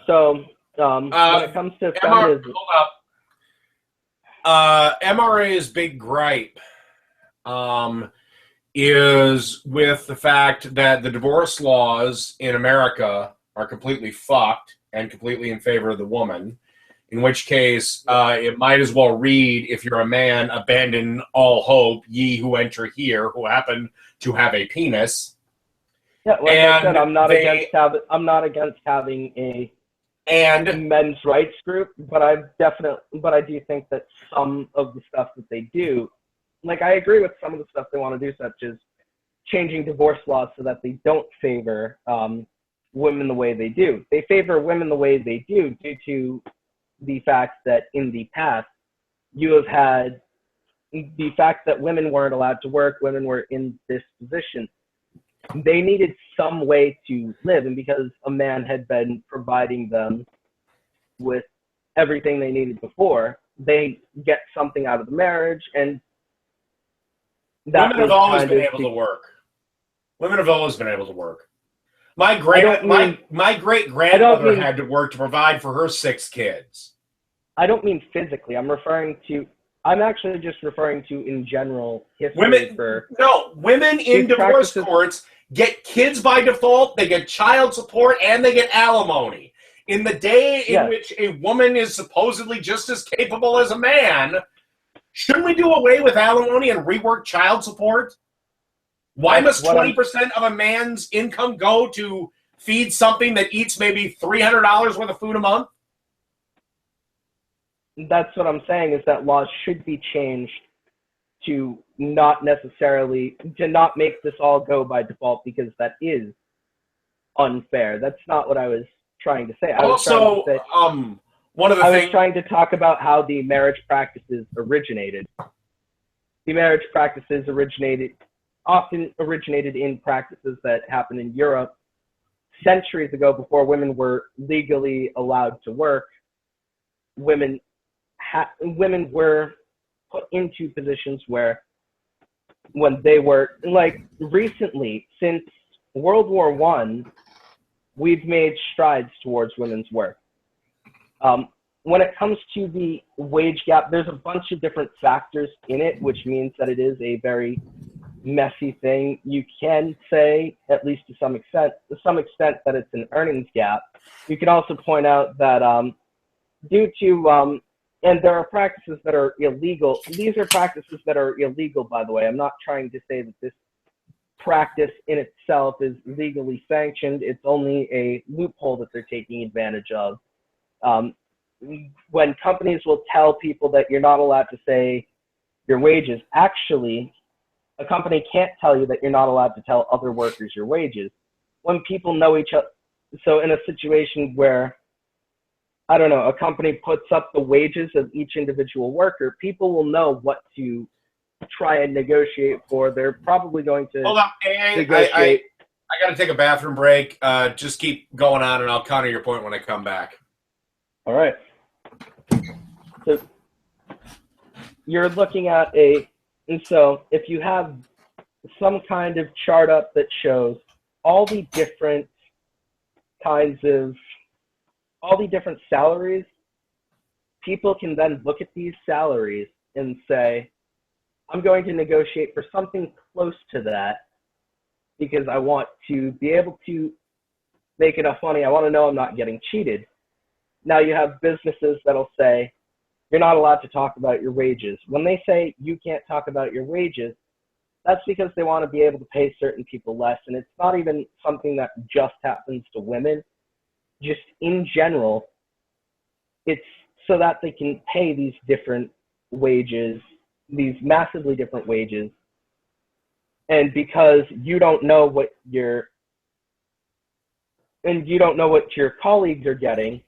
so when it comes to feminism, hold up. MRA's big gripe is with the fact that the divorce laws in America are completely fucked and completely in favor of the woman. In which case, it might as well read, if you're a man, abandon all hope, ye who enter here, who happen to have a penis. Yeah, like I said, I'm not against having a men's rights group, but I do think that some of the stuff that they do, like I agree with some of the stuff they want to do, such as changing divorce laws so that they don't favor women the way they do. They favor women the way they do due to the fact that in the past you have had the fact that women weren't allowed to work, women were in this position. They needed some way to live, and because a man had been providing them with everything they needed before, they get something out of the marriage, and that women have always been able to work. Women have always been able to work. My great grandmother had to work to provide for her 6 kids. I don't mean physically. I'm actually just referring to in general history. Women in divorce courts get kids by default, they get child support, and they get alimony. In the day in which a woman is supposedly just as capable as a man, shouldn't we do away with alimony and rework child support? Why must 20% of a man's income go to feed something that eats maybe $300 worth of food a month? That's what I'm saying, is that laws should be changed to not make this all go by default, because that is unfair. That's not what I was trying to say. I was trying to talk about how the marriage practices originated. The marriage practices often originated in practices that happened in Europe centuries ago, before women were legally allowed to work. Women were put into positions where, when they were, like, recently, since World War I, we've made strides towards women's work. When it comes to the wage gap, there's a bunch of different factors in it, which means that it is a very messy thing. You can say, at least to some extent, that it's an earnings gap. You can also point out that due to and there are practices that are illegal. These are practices that are illegal, by the way. I'm not trying to say that this practice in itself is legally sanctioned. It's only a loophole that they're taking advantage of. When companies will tell people that you're not allowed to say your wages, actually, a company can't tell you that you're not allowed to tell other workers your wages. When people know each other, so in a situation where, I don't know, a company puts up the wages of each individual worker, people will know what to try and negotiate for. They're probably going to negotiate. I got to take a bathroom break. Just keep going on, and I'll counter your point when I come back. All right. So you're looking at and so if you have some kind of chart up that shows all the different salaries, people can then look at these salaries and say, I'm going to negotiate for something close to that because I want to be able to make enough money. I want to know I'm not getting cheated. Now you have businesses that'll say, you're not allowed to talk about your wages. When they say you can't talk about your wages, that's because they want to be able to pay certain people less. And it's not even something that just happens to women. Just in general, it's so that they can pay these different wages, these massively different wages. And because you don't know what your colleagues are getting,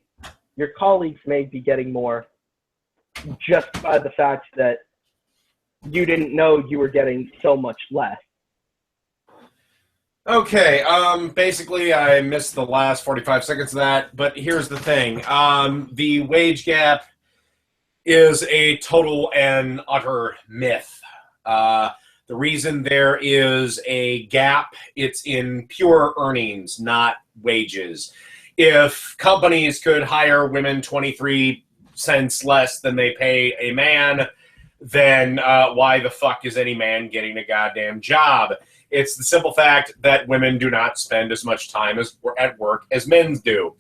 your colleagues may be getting more just by the fact that you didn't know you were getting so much less. Okay, basically I missed the last 45 seconds of that, but here's the thing. The wage gap is a total and utter myth. The reason there is a gap, it's in pure earnings, not wages. If companies could hire women 23 cents less than they pay a man, then why the fuck is any man getting a goddamn job? It's the simple fact that women do not spend as much time at work as men do.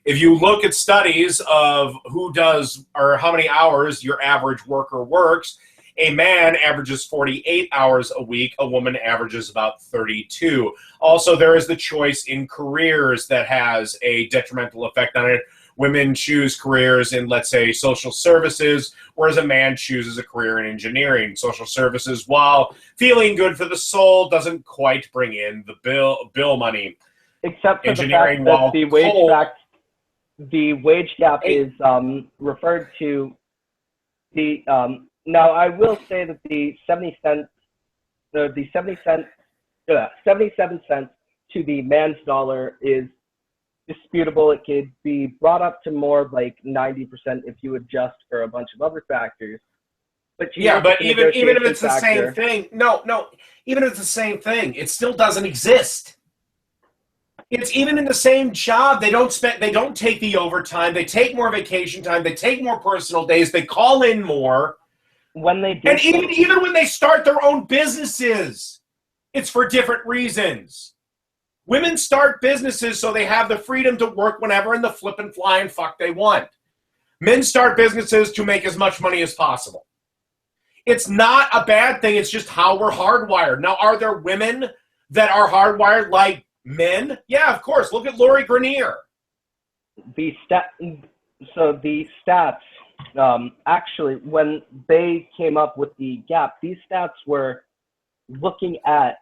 If you look at studies of who does or how many hours your average worker works, a man averages 48 hours a week. A woman averages about 32. Also, there is the choice in careers that has a detrimental effect on it. Women choose careers in, let's say, social services, whereas a man chooses a career in engineering. Social services, while feeling good for the soul, doesn't quite bring in the bill money. Except for the fact that the wage gap is referred to the now I will say that the 77 cents to the man's dollar is disputable. It could be brought up to more like 90% if you adjust for a bunch of other factors. But but even if it's the same thing, even if it's the same thing, it still doesn't exist. It's even in the same job. They don't take the overtime. They take more vacation time. They take more personal days. They call in more. When they do, and even when they start their own businesses, it's for different reasons. Women start businesses so they have the freedom to work whenever and the flip and fly and fuck they want. Men start businesses to make as much money as possible. It's not a bad thing. It's just how we're hardwired. Now, are there women that are hardwired like men? Yeah, of course. Look at Lori Grenier. The stats, actually, when they came up with the gap, these stats were looking at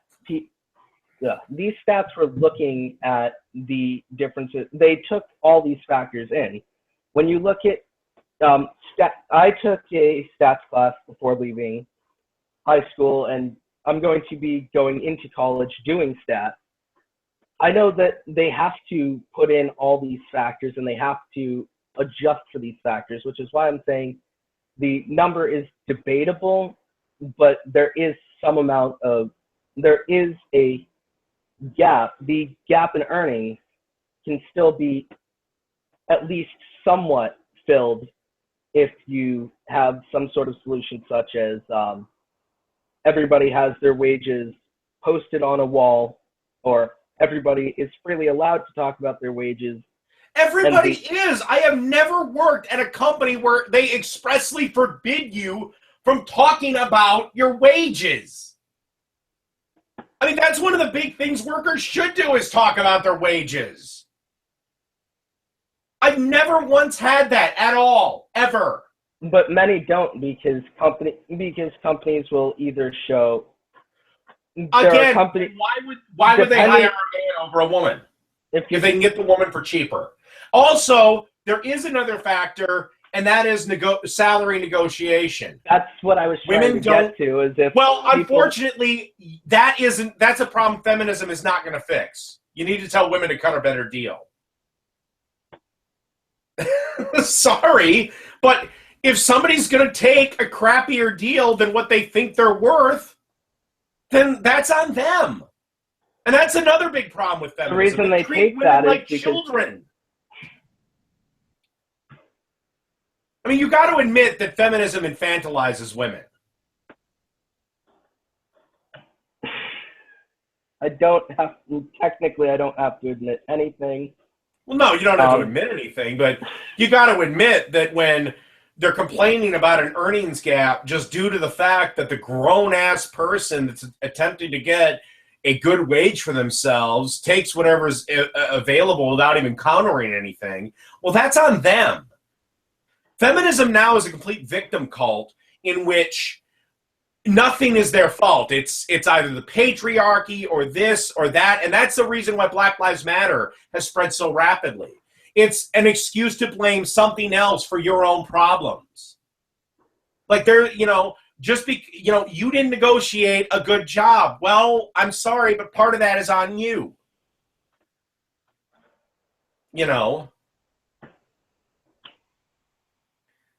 the differences. They took all these factors in. When you look at I took a stats class before leaving high school, and I'm going to be going into college doing stats. I know that they have to put in all these factors and they have to adjust for these factors, which is why I'm saying the number is debatable, but there is a gap. The gap in earnings can still be at least somewhat filled if you have some sort of solution, such as everybody has their wages posted on a wall, or everybody is freely allowed to talk about their wages. Everybody is. I have never worked at a company where they expressly forbid you from talking about your wages. I mean, that's one of the big things workers should do, is talk about their wages. I've never once had that at all, ever. But many don't, because companies will either show. Again, why would they hire a man over a woman if they can get the woman for cheaper? Also, there is another factor, and that is salary negotiation. That's what I was trying to get to. Unfortunately, that's a problem feminism is not going to fix. You need to tell women to cut a better deal. Sorry, but if somebody's going to take a crappier deal than what they think they're worth, then that's on them. And that's another big problem with feminism. The reason they take that is like children. I mean, you got to admit that feminism infantilizes women. I don't have to admit anything. Well, no, you don't have to admit anything, but you got to admit that when they're complaining about an earnings gap just due to the fact that the grown-ass person that's attempting to get a good wage for themselves takes whatever's available without even countering anything, well, that's on them. Feminism now is a complete victim cult in which nothing is their fault. It's either the patriarchy or this or that, and that's the reason why Black Lives Matter has spread so rapidly. It's an excuse to blame something else for your own problems. Like you didn't negotiate a good job. Well, I'm sorry, but part of that is on you.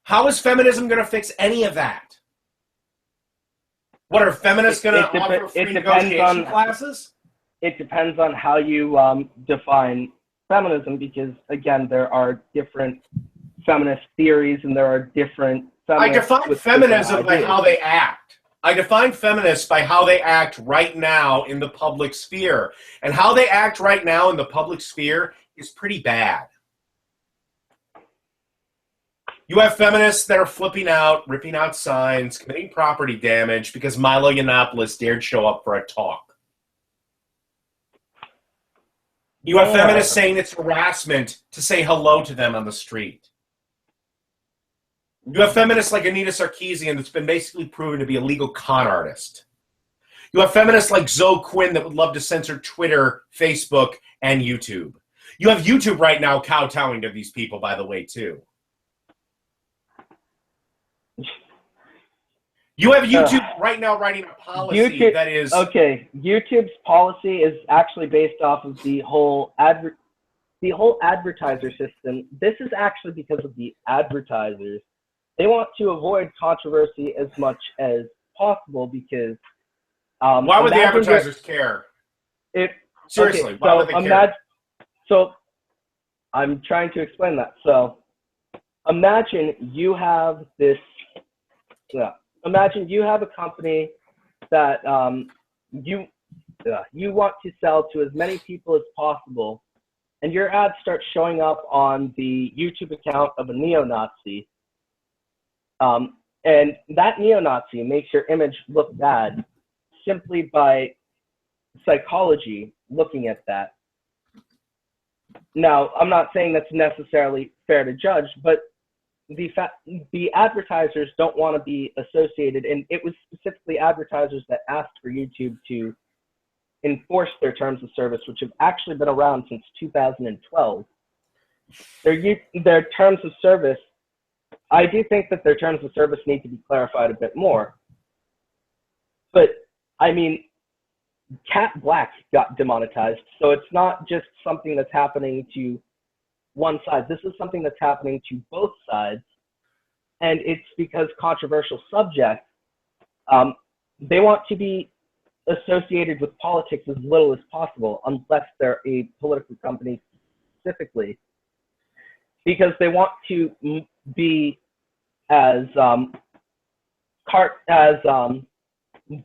How is feminism going to fix any of that? What are feminists going to offer free negotiation classes? It depends on how you define feminism, because again, there are different feminist theories and there are different feminists. I define feminism by how they act. I define feminists by how they act right now in the public sphere. And how they act right now in the public sphere is pretty bad. You have feminists that are flipping out, ripping out signs, committing property damage because Milo Yiannopoulos dared show up for a talk. You have feminists saying it's harassment to say hello to them on the street. You have feminists like Anita Sarkeesian that's been basically proven to be a legal con artist. You have feminists like Zoe Quinn that would love to censor Twitter, Facebook, and YouTube. You have YouTube right now kowtowing to these people, by the way, too. You have YouTube right now writing a policy that is... Okay, YouTube's policy is actually based off of the whole advertiser system. This is actually because of the advertisers. They want to avoid controversy as much as possible because... why would the advertisers care? Seriously, why would they care? So, I'm trying to explain that. So, imagine you have this... Imagine you have a company that you want to sell to as many people as possible, and your ads start showing up on the YouTube account of a neo-Nazi, and that neo-Nazi makes your image look bad simply by psychology looking at that. Now, I'm not saying that's necessarily fair to judge, but the advertisers don't want to be associated, and it was specifically advertisers that asked for YouTube to enforce their terms of service, which have actually been around since 2012. Their terms of service, I do think that their terms of service need to be clarified a bit more. But, I mean, Cat Black got demonetized, so it's not just something that's happening to one side. This is something that's happening to both sides, and it's because controversial subjects, they want to be associated with politics as little as possible, unless they're a political company specifically, because they want to be as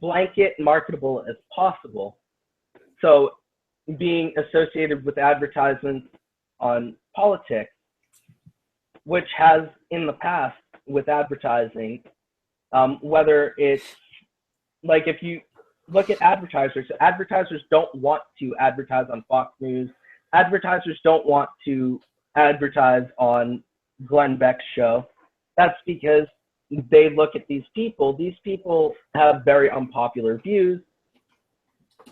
blanket marketable as possible. So being associated with advertisements on politics, which has in the past with advertising, whether it's like, if you look at advertisers don't want to advertise on Fox News. Advertisers don't want to advertise on Glenn Beck's show. That's because they look at these people. These people have very unpopular views,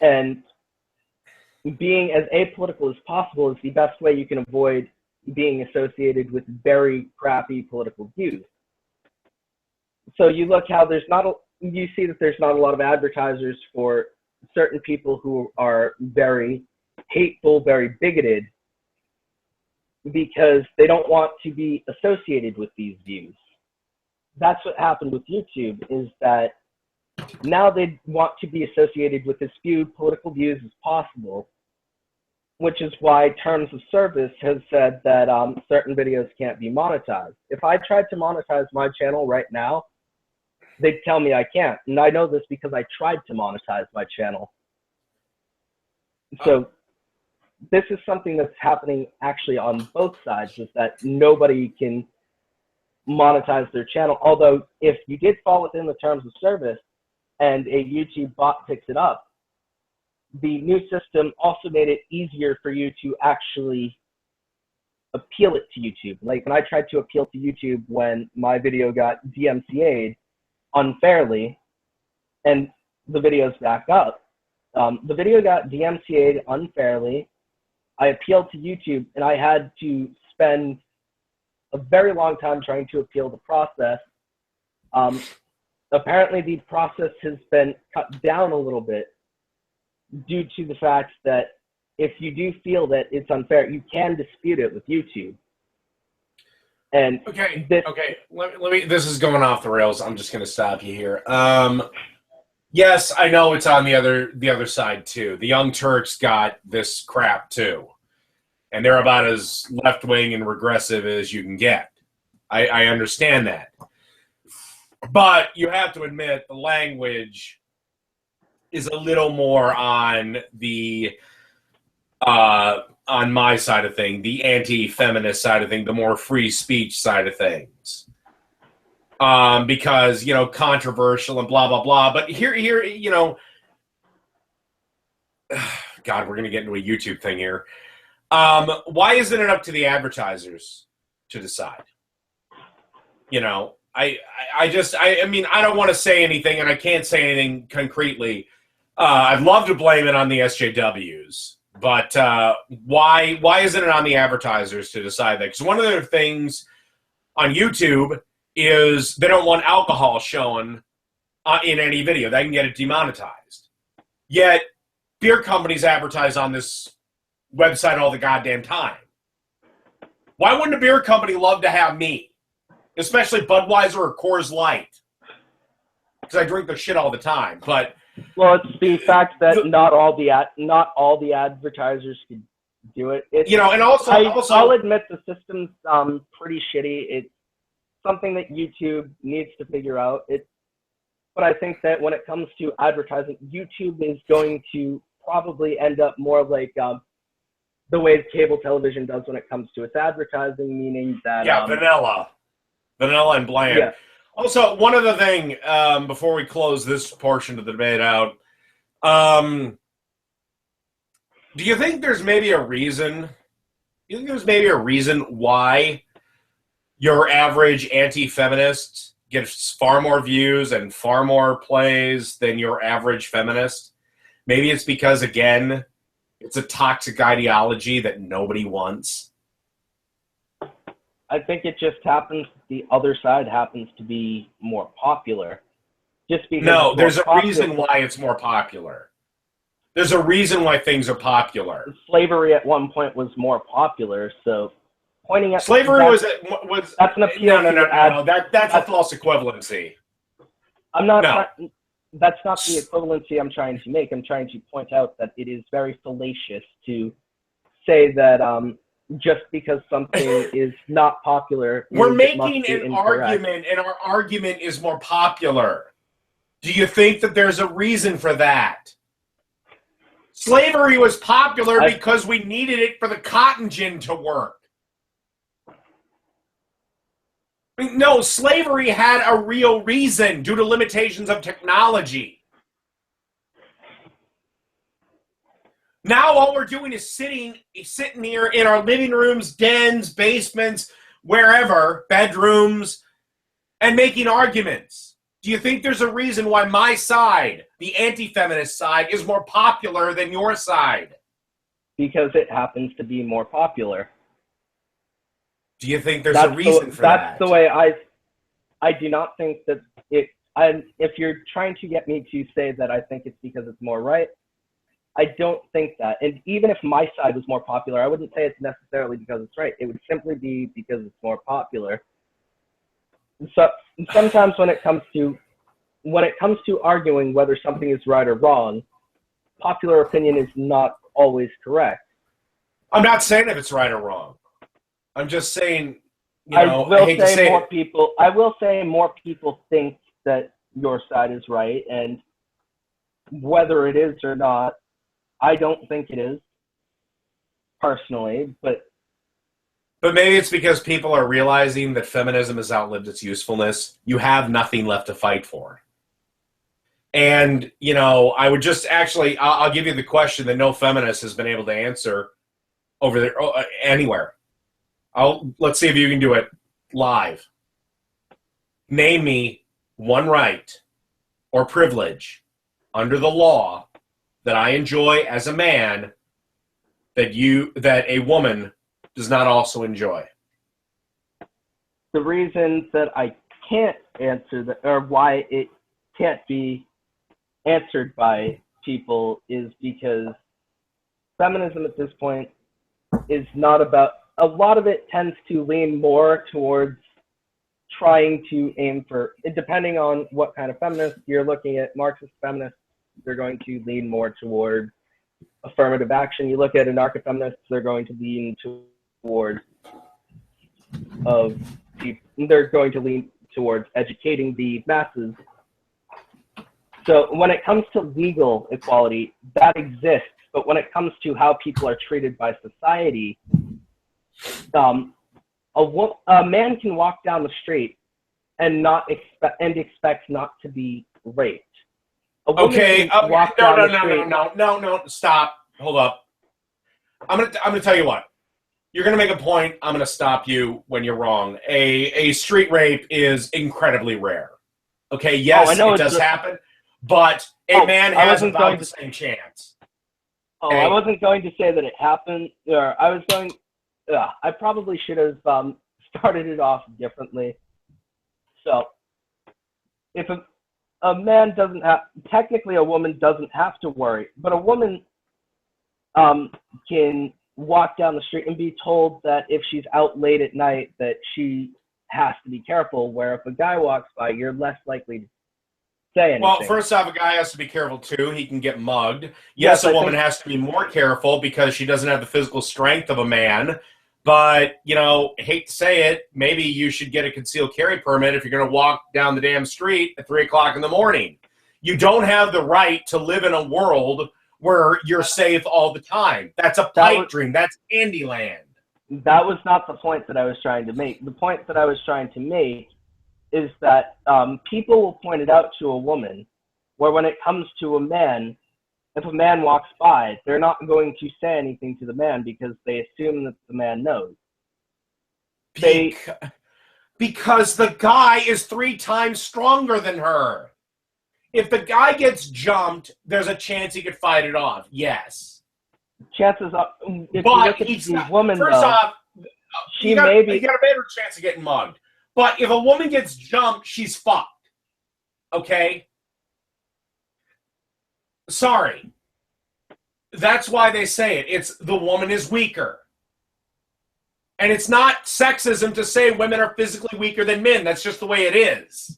and being as apolitical as possible is the best way you can avoid being associated with very crappy political views. So you look how you see that there's not a lot of advertisers for certain people who are very hateful, very bigoted, because they don't want to be associated with these views. That's what happened with YouTube, is that now they want to be associated with as few political views as possible, which is why Terms of Service has said that certain videos can't be monetized. If I tried to monetize my channel right now, they'd tell me I can't. And I know this because I tried to monetize my channel. So this is something that's happening actually on both sides, is that nobody can monetize their channel. Although if you did fall within the Terms of Service and a YouTube bot picks it up, the new system also made it easier for you to actually appeal it to YouTube. Like when I tried to appeal to YouTube when my video got DMCA'd unfairly, and the video's back up. The video got DMCA'd unfairly. I appealed to YouTube, and I had to spend a very long time trying to appeal the process. Apparently, the process has been cut down a little bit due to the fact that if you do feel that it's unfair, you can dispute it with YouTube. And okay. Let me. This is going off the rails. I'm just going to stop you here. Yes, I know it's on the other side too. The Young Turks got this crap too, and they're about as left wing and regressive as you can get. I understand that, but you have to admit the language is a little more on the on my side of thing, the anti-feminist side of thing, the more free speech side of things. Because, controversial and blah, blah, blah. But here, God, we're going to get into a YouTube thing here. Why isn't it up to the advertisers to decide? I mean, I don't want to say anything, and I can't say anything concretely. I'd love to blame it on the SJWs, but why isn't it on the advertisers to decide that? Because one of the things on YouTube is they don't want alcohol shown in any video. They can get it demonetized. Yet, beer companies advertise on this website all the goddamn time. Why wouldn't a beer company love to have me? Especially Budweiser or Coors Light. Because I drink their shit all the time. But well, it's the fact that not all the advertisers can do it. And also, I'll admit the system's pretty shitty. It's something that YouTube needs to figure out. But I think that when it comes to advertising, YouTube is going to probably end up more like the way cable television does when it comes to its advertising, meaning that vanilla and bland. Yeah. Also, one other thing before we close this portion of the debate out, do you think there's maybe a reason? Why your average anti-feminist gets far more views and far more plays than your average feminist? Maybe it's because, again, it's a toxic ideology that nobody wants. I think it just happens, the other side happens to be more popular. Just because no, there's a reason why it's more popular. There's a reason why things are popular. Slavery at one point was more popular, so pointing at slavery was that's an appeal. No. That's a false equivalency. I'm not. No. That's not the equivalency I'm trying to make. I'm trying to point out that it is very fallacious to say that just because something is not popular, we're making an argument, and our argument is more popular. Do you think that there's a reason for that? Slavery was popular because we needed it for the cotton gin to work. No, slavery had a real reason due to limitations of technology. Now all we're doing is sitting here in our living rooms, dens, basements, wherever, bedrooms, and making arguments. Do you think there's a reason why my side, the anti-feminist side, is more popular than your side? Because it happens to be more popular. Do you think there's a reason for that? That's the way I do not think that it. If you're trying to get me to say that I think it's because it's more right, I don't think that. And even if my side was more popular, I wouldn't say it's necessarily because it's right. It would simply be because it's more popular. So sometimes when it comes to arguing whether something is right or wrong, popular opinion is not always correct. I'm not saying if it's right or wrong. I'm just saying, I will say more people think that your side is right, and whether it is or not, I don't think it is, personally, but maybe it's because people are realizing that feminism has outlived its usefulness. You have nothing left to fight for. And, I would just I'll give you the question that no feminist has been able to answer over there, anywhere. Let's see if you can do it live. Name me one right or privilege under the law that I enjoy as a man that a woman does not also enjoy. The reason that I can't answer that, or why it can't be answered by people, is because feminism at this point is not about. A lot of it tends to lean more towards trying to aim for, depending on what kind of feminist you're looking at. Marxist feminists, they're going to lean more toward affirmative action. You look at anarcho-feminists, they're going to lean towards educating the masses. So when it comes to legal equality, that exists. But when it comes to how people are treated by society, a man can walk down the street and expect not to be raped. Okay. No. Stop. Hold up. I'm gonna tell you what. You're gonna make a point. I'm gonna stop you when you're wrong. A street rape is incredibly rare. Okay. Yes, it does happen, but a man has about the same chance. Oh, I wasn't going to say that it happened. I probably should have started it off differently. So, if a man doesn't have, technically a woman doesn't have to worry, but a woman can walk down the street and be told that if she's out late at night that she has to be careful, where if a guy walks by, you're less likely to say anything. Well, first off, a guy has to be careful too. He can get mugged. Yes, a woman has to be more careful because she doesn't have the physical strength of a man. But, hate to say it, maybe you should get a concealed carry permit if you're going to walk down the damn street at 3 o'clock in the morning. You don't have the right to live in a world where you're safe all the time. That's a pipe dream. That's Candyland. That was not the point that I was trying to make. The point that I was trying to make is that people will point it out to a woman, where when it comes to a man, if a man walks by, they're not going to say anything to the man because they assume that the man knows. Because the guy is 3 times stronger than her. If the guy gets jumped, there's a chance he could fight it off. Yes. Chances are, if but you look at the woman, first off, she you got maybe a better chance of getting mugged. But if a woman gets jumped, she's fucked. Okay? Sorry. That's why they say it. It's the woman is weaker. And it's not sexism to say women are physically weaker than men. That's just the way it is.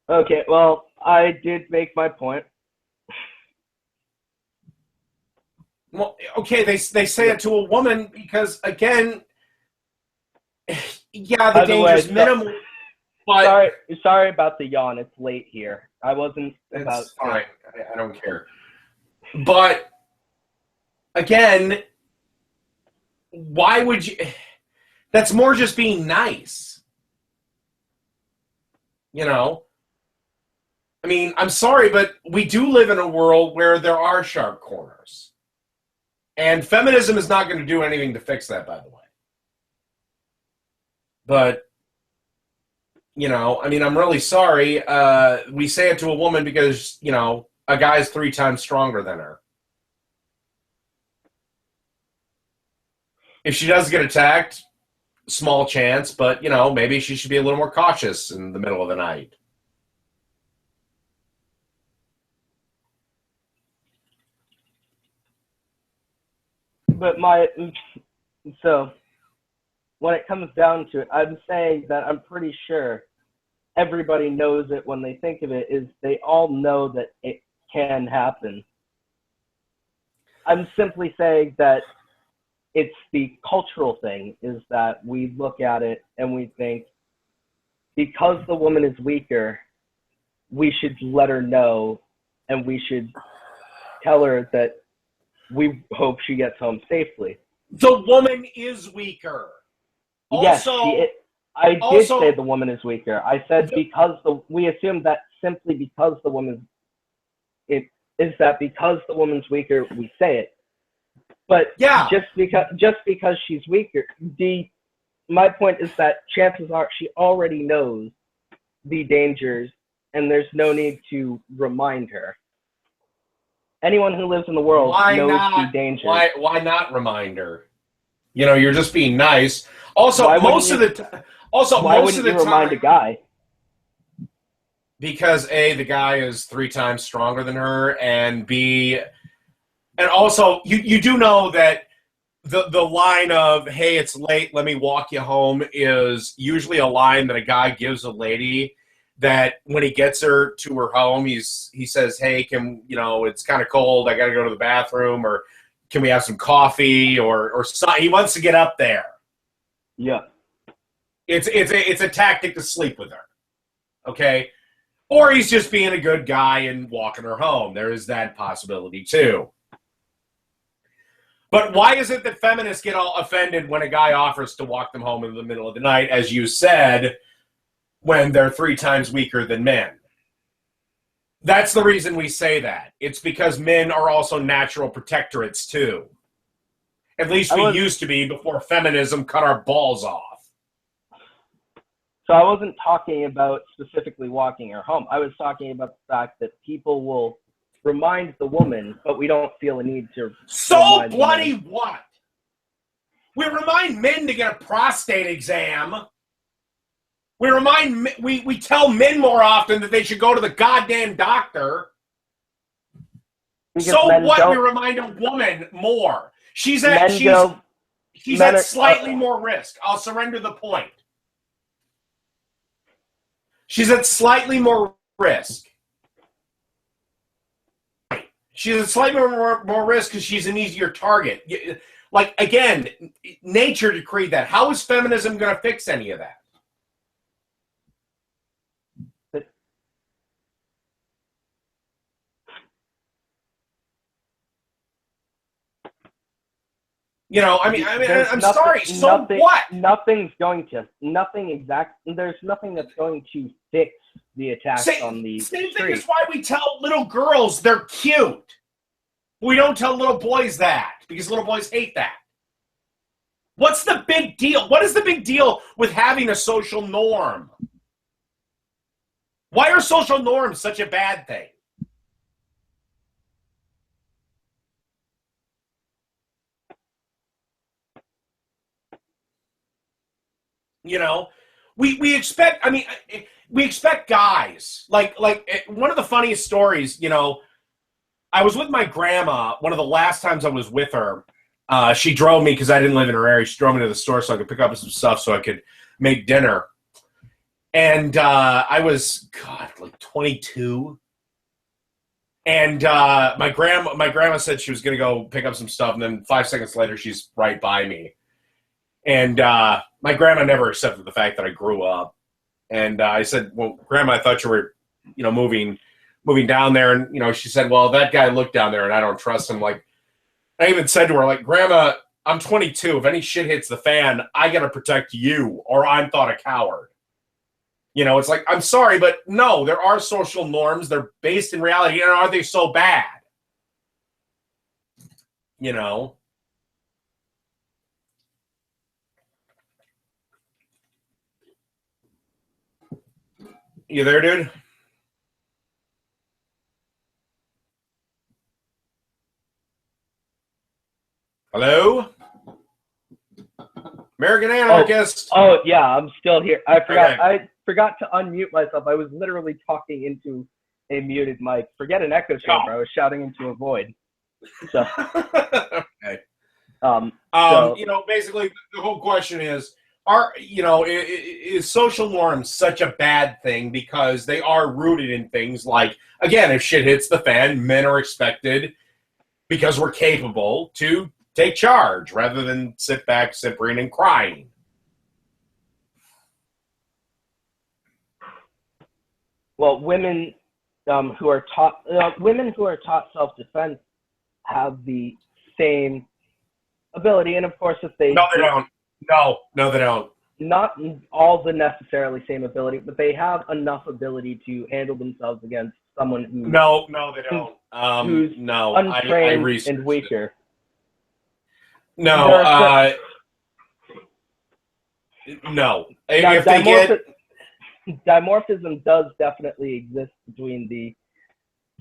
Okay, well, I did make my point. Well, okay, they say it to a woman because, again, yeah, the danger's minimal. But sorry about the yawn. It's late here. I wasn't about. It's fine. I don't care. But again, why would you? That's more just being nice. I mean, I'm sorry, but we do live in a world where there are sharp corners. And feminism is not going to do anything to fix that, by the way. But, I mean, I'm really sorry. We say it to a woman because, a guy's 3 times stronger than her. If she does get attacked, small chance, but, maybe she should be a little more cautious in the middle of the night. But so when it comes down to it, I'm saying that I'm pretty sure everybody knows it when they think of it, is they all know that it can happen. I'm simply saying that it's the cultural thing, is that we look at it and we think, because the woman is weaker, we should let her know and we should tell her that we hope she gets home safely. The woman is weaker. Yes, I did say the woman is weaker. I said we assume that simply because the woman, it is that because the woman's weaker, we say it. But yeah, just because she's weaker, my point is that chances are she already knows the dangers, and there's no need to remind her. Anyone who lives in the world knows the dangers. Why not remind her? You're just being nice. Also, most of the time, why wouldn't you remind a guy? Because A, the guy is 3 times stronger than her, and B, And also, you do know that the line of, hey, it's late, let me walk you home, is usually a line that a guy gives a lady that when he gets her to her home, he says, hey, it's kind of cold, I got to go to the bathroom, or can we have some coffee, or something. He wants to get up there. Yeah. It's a tactic to sleep with her. Okay? Or he's just being a good guy and walking her home. There is that possibility too. But why is it that feminists get all offended when a guy offers to walk them home in the middle of the night, as you said, when they're 3 times weaker than men? That's the reason we say that. It's because men are also natural protectorates too. At least we used to be before feminism cut our balls off. So I wasn't talking about specifically walking her home. I was talking about the fact that people will remind the woman, but we don't feel a need to. So bloody what? We remind men to get a prostate exam. We tell men more often that they should go to the goddamn doctor. Because so what? We remind a woman more. She's at slightly more risk. I'll surrender the point. She's at slightly more risk. She's at slightly more risk because she's an easier target. Like, again, nature decreed that. How is feminism going to fix any of that? I'm sorry. So what? There's nothing that's going to fix the attack on the same street. Thing is why we tell little girls they're cute. We don't tell little boys that because little boys hate that. What's the big deal? What is the big deal with having a social norm? Why are social norms such a bad thing? We expect, we expect guys, like one of the funniest stories, I was with my grandma, one of the last times I was with her, she drove me, because I didn't live in her area, she drove me to the store so I could pick up some stuff so I could make dinner. And I was, like 22. And my grandma said she was going to go pick up some stuff, and then 5 seconds later, she's right by me. And my grandma never accepted the fact that I grew up. And I said, well, Grandma, I thought you were, moving down there. And, she said, well, that guy looked down there and I don't trust him. Like, I even said to her, like, Grandma, I'm 22. If any shit hits the fan, I got to protect you or I'm thought a coward. It's like, I'm sorry, but no, there are social norms. They're based in reality. And are they so bad? You there, dude? Hello? American Anarchist. Oh yeah, I'm still here. I forgot. Okay. I forgot to unmute myself. I was literally talking into a muted mic. Forget an echo chamber. I was shouting into a void. So. Okay. Basically, the whole question is, is social norms such a bad thing because they are rooted in things like, again, if shit hits the fan, men are expected, because we're capable, to take charge rather than sit back, simpering, and crying. Well, women who are taught self-defense have the same ability, and of course, if they don't. No, they don't. Not all the necessarily same ability, but they have enough ability to handle themselves against someone who. No, they don't. Who's untrained and weaker. No, no. Now, dimorphism does definitely exist between the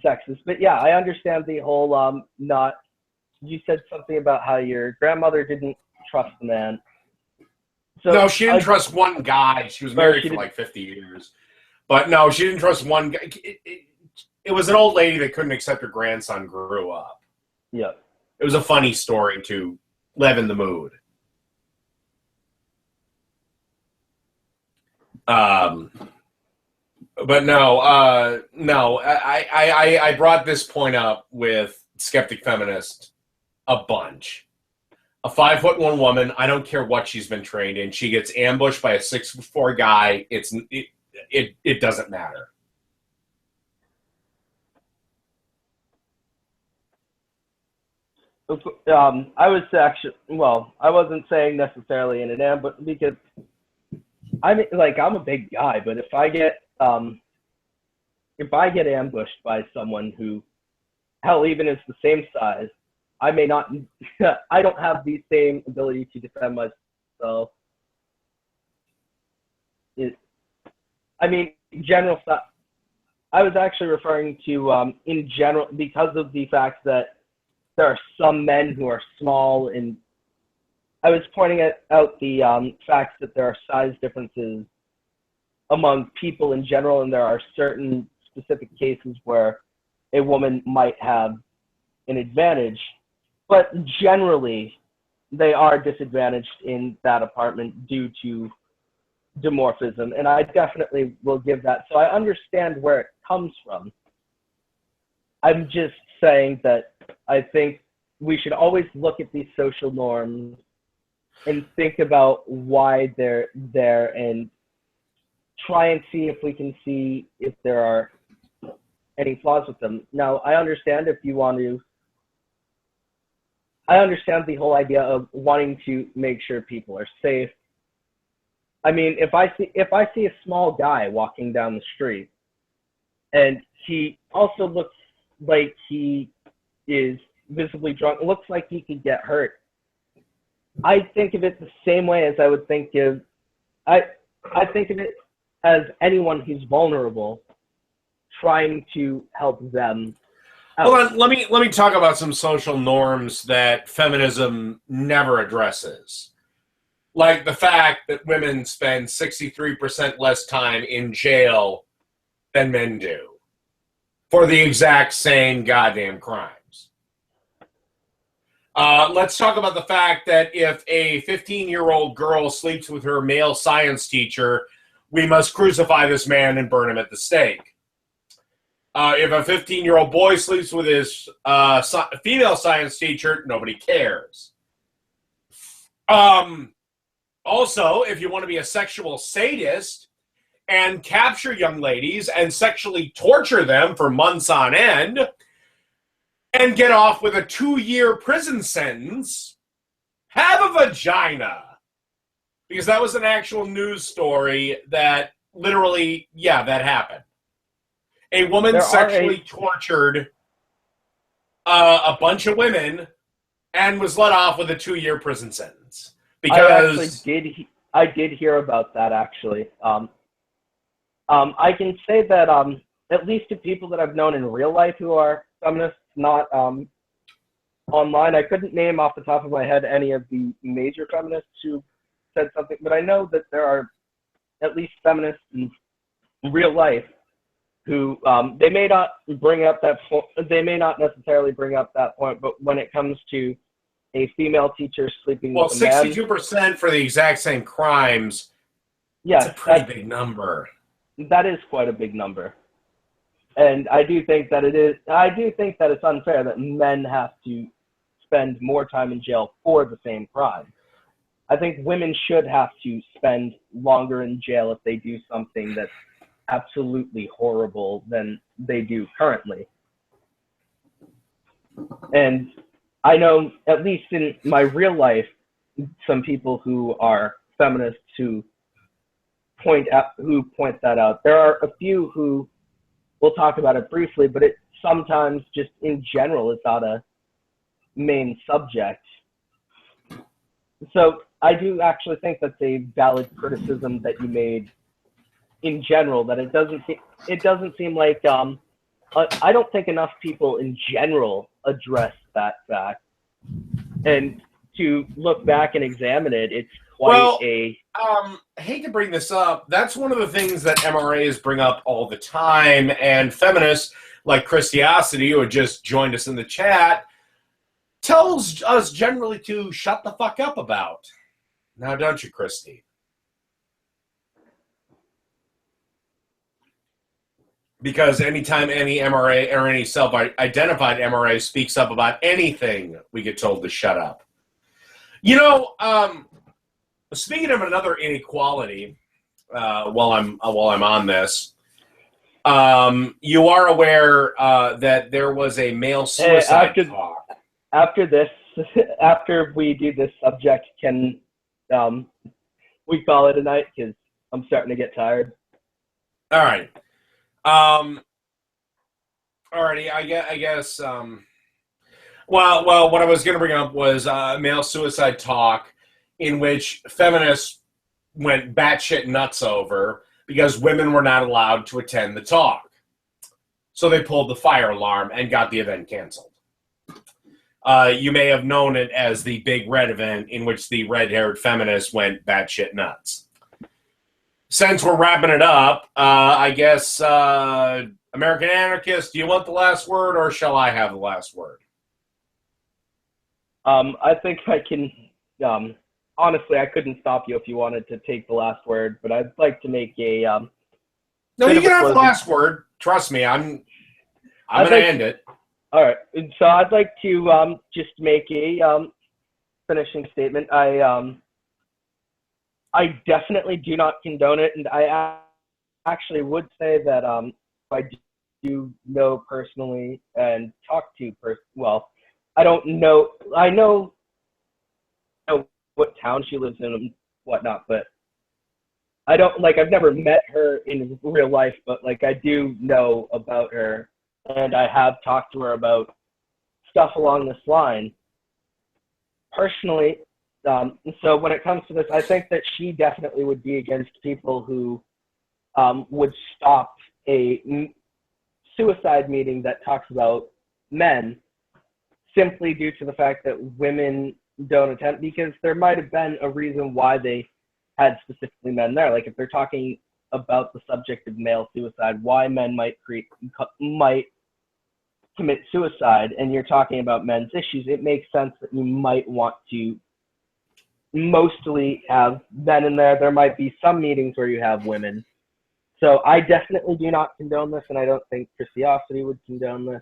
sexes, but yeah, I understand the whole You said something about how your grandmother didn't trust the man. So, no, she didn't trust one guy. She was married for like 50 years. But no, she didn't trust one guy. It was an old lady that couldn't accept her grandson grew up. Yeah. It was a funny story to liven the mood. But no, I brought this point up with Skeptic Feminist a bunch. A 5'1" woman, I don't care what she's been trained in, she gets ambushed by a 6'4" guy. It doesn't matter. I was actually, well, I wasn't saying necessarily in an ambush, because I'm a big guy, but if I get ambushed by someone who, hell, even is the same size, I may not, I don't have the same ability to defend myself. General stuff. I was actually referring to, in general, because of the fact that there are some men who are small, and I was pointing out the fact that there are size differences among people in general, and there are certain specific cases where a woman might have an advantage, but generally they are disadvantaged in that apartment due to dimorphism, and I definitely will give that. So I understand where it comes from. I'm just saying that I think we should always look at these social norms and think about why they're there and try and see if we can see if there are any flaws with them. Now, I understand if you want to, I understand the whole idea of wanting to make sure people are safe. I mean, if I see a small guy walking down the street and he also looks like he is visibly drunk, it looks like he could get hurt, I think of it the same way as I would think of, I think of it as anyone who's vulnerable, trying to help them out. Hold on, let me talk about some social norms that feminism never addresses. Like the fact that women spend 63% less time in jail than men do for the exact same goddamn crimes. Let's talk about the fact that if a 15-year-old girl sleeps with her male science teacher, we must crucify this man and burn him at the stake. If a 15-year-old boy sleeps with his female science teacher, nobody cares. Also, if you want to be a sexual sadist and capture young ladies and sexually torture them for months on end and get off with a 2-year prison sentence, have a vagina. Because that was an actual news story that literally, yeah, that happened. A woman sexually tortured a bunch of women and was let off with a 2-year prison sentence. Because I did hear about that, actually. I can say that at least to people that I've known in real life who are feminists, not online, I couldn't name off the top of my head any of the major feminists who said something, but I know that there are at least feminists in real life who they may not bring up that they may not necessarily bring up that point, but when it comes to a female teacher sleeping with a man, 62% for the exact same crimes. Yeah, that's a pretty big number. That is quite a big number, and I do think that it is. I do think that it's unfair that men have to spend more time in jail for the same crime. I think women should have to spend longer in jail if they do something that's absolutely horrible than they do currently. And I know, at least in my real life, some people who are feminists who point that out. There are a few who will talk about it briefly, but it sometimes just in general is not a main subject. So I do actually think that's a valid criticism that you made in general, that it doesn't seem like I don't think enough people in general address that fact. And to look back and examine it, it's quite I hate to bring this up. That's one of the things that MRAs bring up all the time, and feminists like Christiosity, who had just joined us in the chat, tells us generally to shut the fuck up about. Now, don't you, Christy? Because anytime any MRA or any self-identified MRA speaks up about anything, we get told to shut up. You know, speaking of another inequality, while I'm on this, you are aware that there was a male suicide talk. After this, after we do this subject, can we call it a night? Because I'm starting to get tired. All right. Alrighty. I guess. Well, what I was going to bring up was male suicide talk, in which feminists went batshit nuts over because women were not allowed to attend the talk. So they pulled the fire alarm and got the event canceled. You may have known it as the Big Red event, in which the red-haired feminists went batshit nuts. Since we're wrapping it up, I guess, American Anarchist, do you want the last word, or shall I have the last word? I think I can, honestly, I couldn't stop you if you wanted to take the last word, but I'd like to make a, No, you can have the last word. Trust me, I'm going to end it. All right. So I'd like to just make a finishing statement. I definitely do not condone it, and I actually would say that I do know personally and talk to well, I don't know. I know what town she lives in and whatnot, but I don't I've never met her in real life, but I do know about her. And I have talked to her about stuff along this line. Personally, so when it comes to this, I think that she definitely would be against people who would stop a suicide meeting that talks about men simply due to the fact that women don't attend, because there might have been a reason why they had specifically men there. If they're talking about the subject of male suicide, why men might commit suicide, and you're talking about men's issues, it makes sense that you might want to mostly have men in there. There might be some meetings where you have women. So I definitely do not condone this, and I don't think Christiosity would condone this.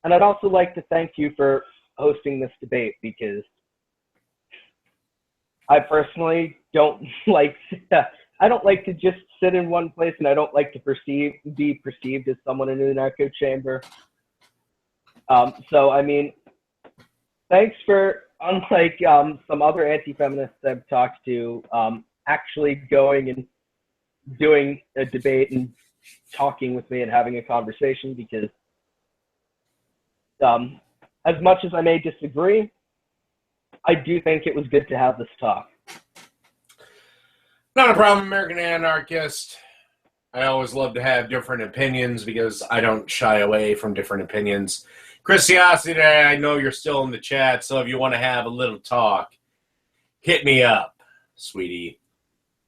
And I'd also like to thank you for hosting this debate, because I personally don't I don't like to just sit in one place, and I don't like to be perceived as someone in an echo chamber. So, I mean, thanks for, unlike some other anti-feminists I've talked to, actually going and doing a debate and talking with me and having a conversation, because as much as I may disagree, I do think it was good to have this talk. Not a problem, American Anarchist. I always love to have different opinions because I don't shy away from different opinions. Christiosity, I know you're still in the chat, so if you want to have a little talk, hit me up, sweetie.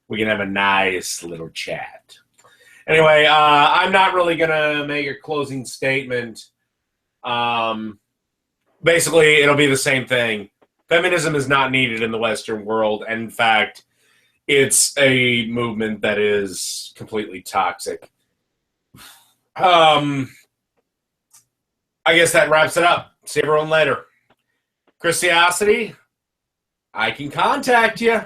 We can have a nice little chat. Anyway, I'm not really going to make a closing statement. Basically, it'll be the same thing. Feminism is not needed in the Western world, and in fact, it's a movement that is completely toxic. I guess that wraps it up. See everyone later. Christiosity, I can contact you.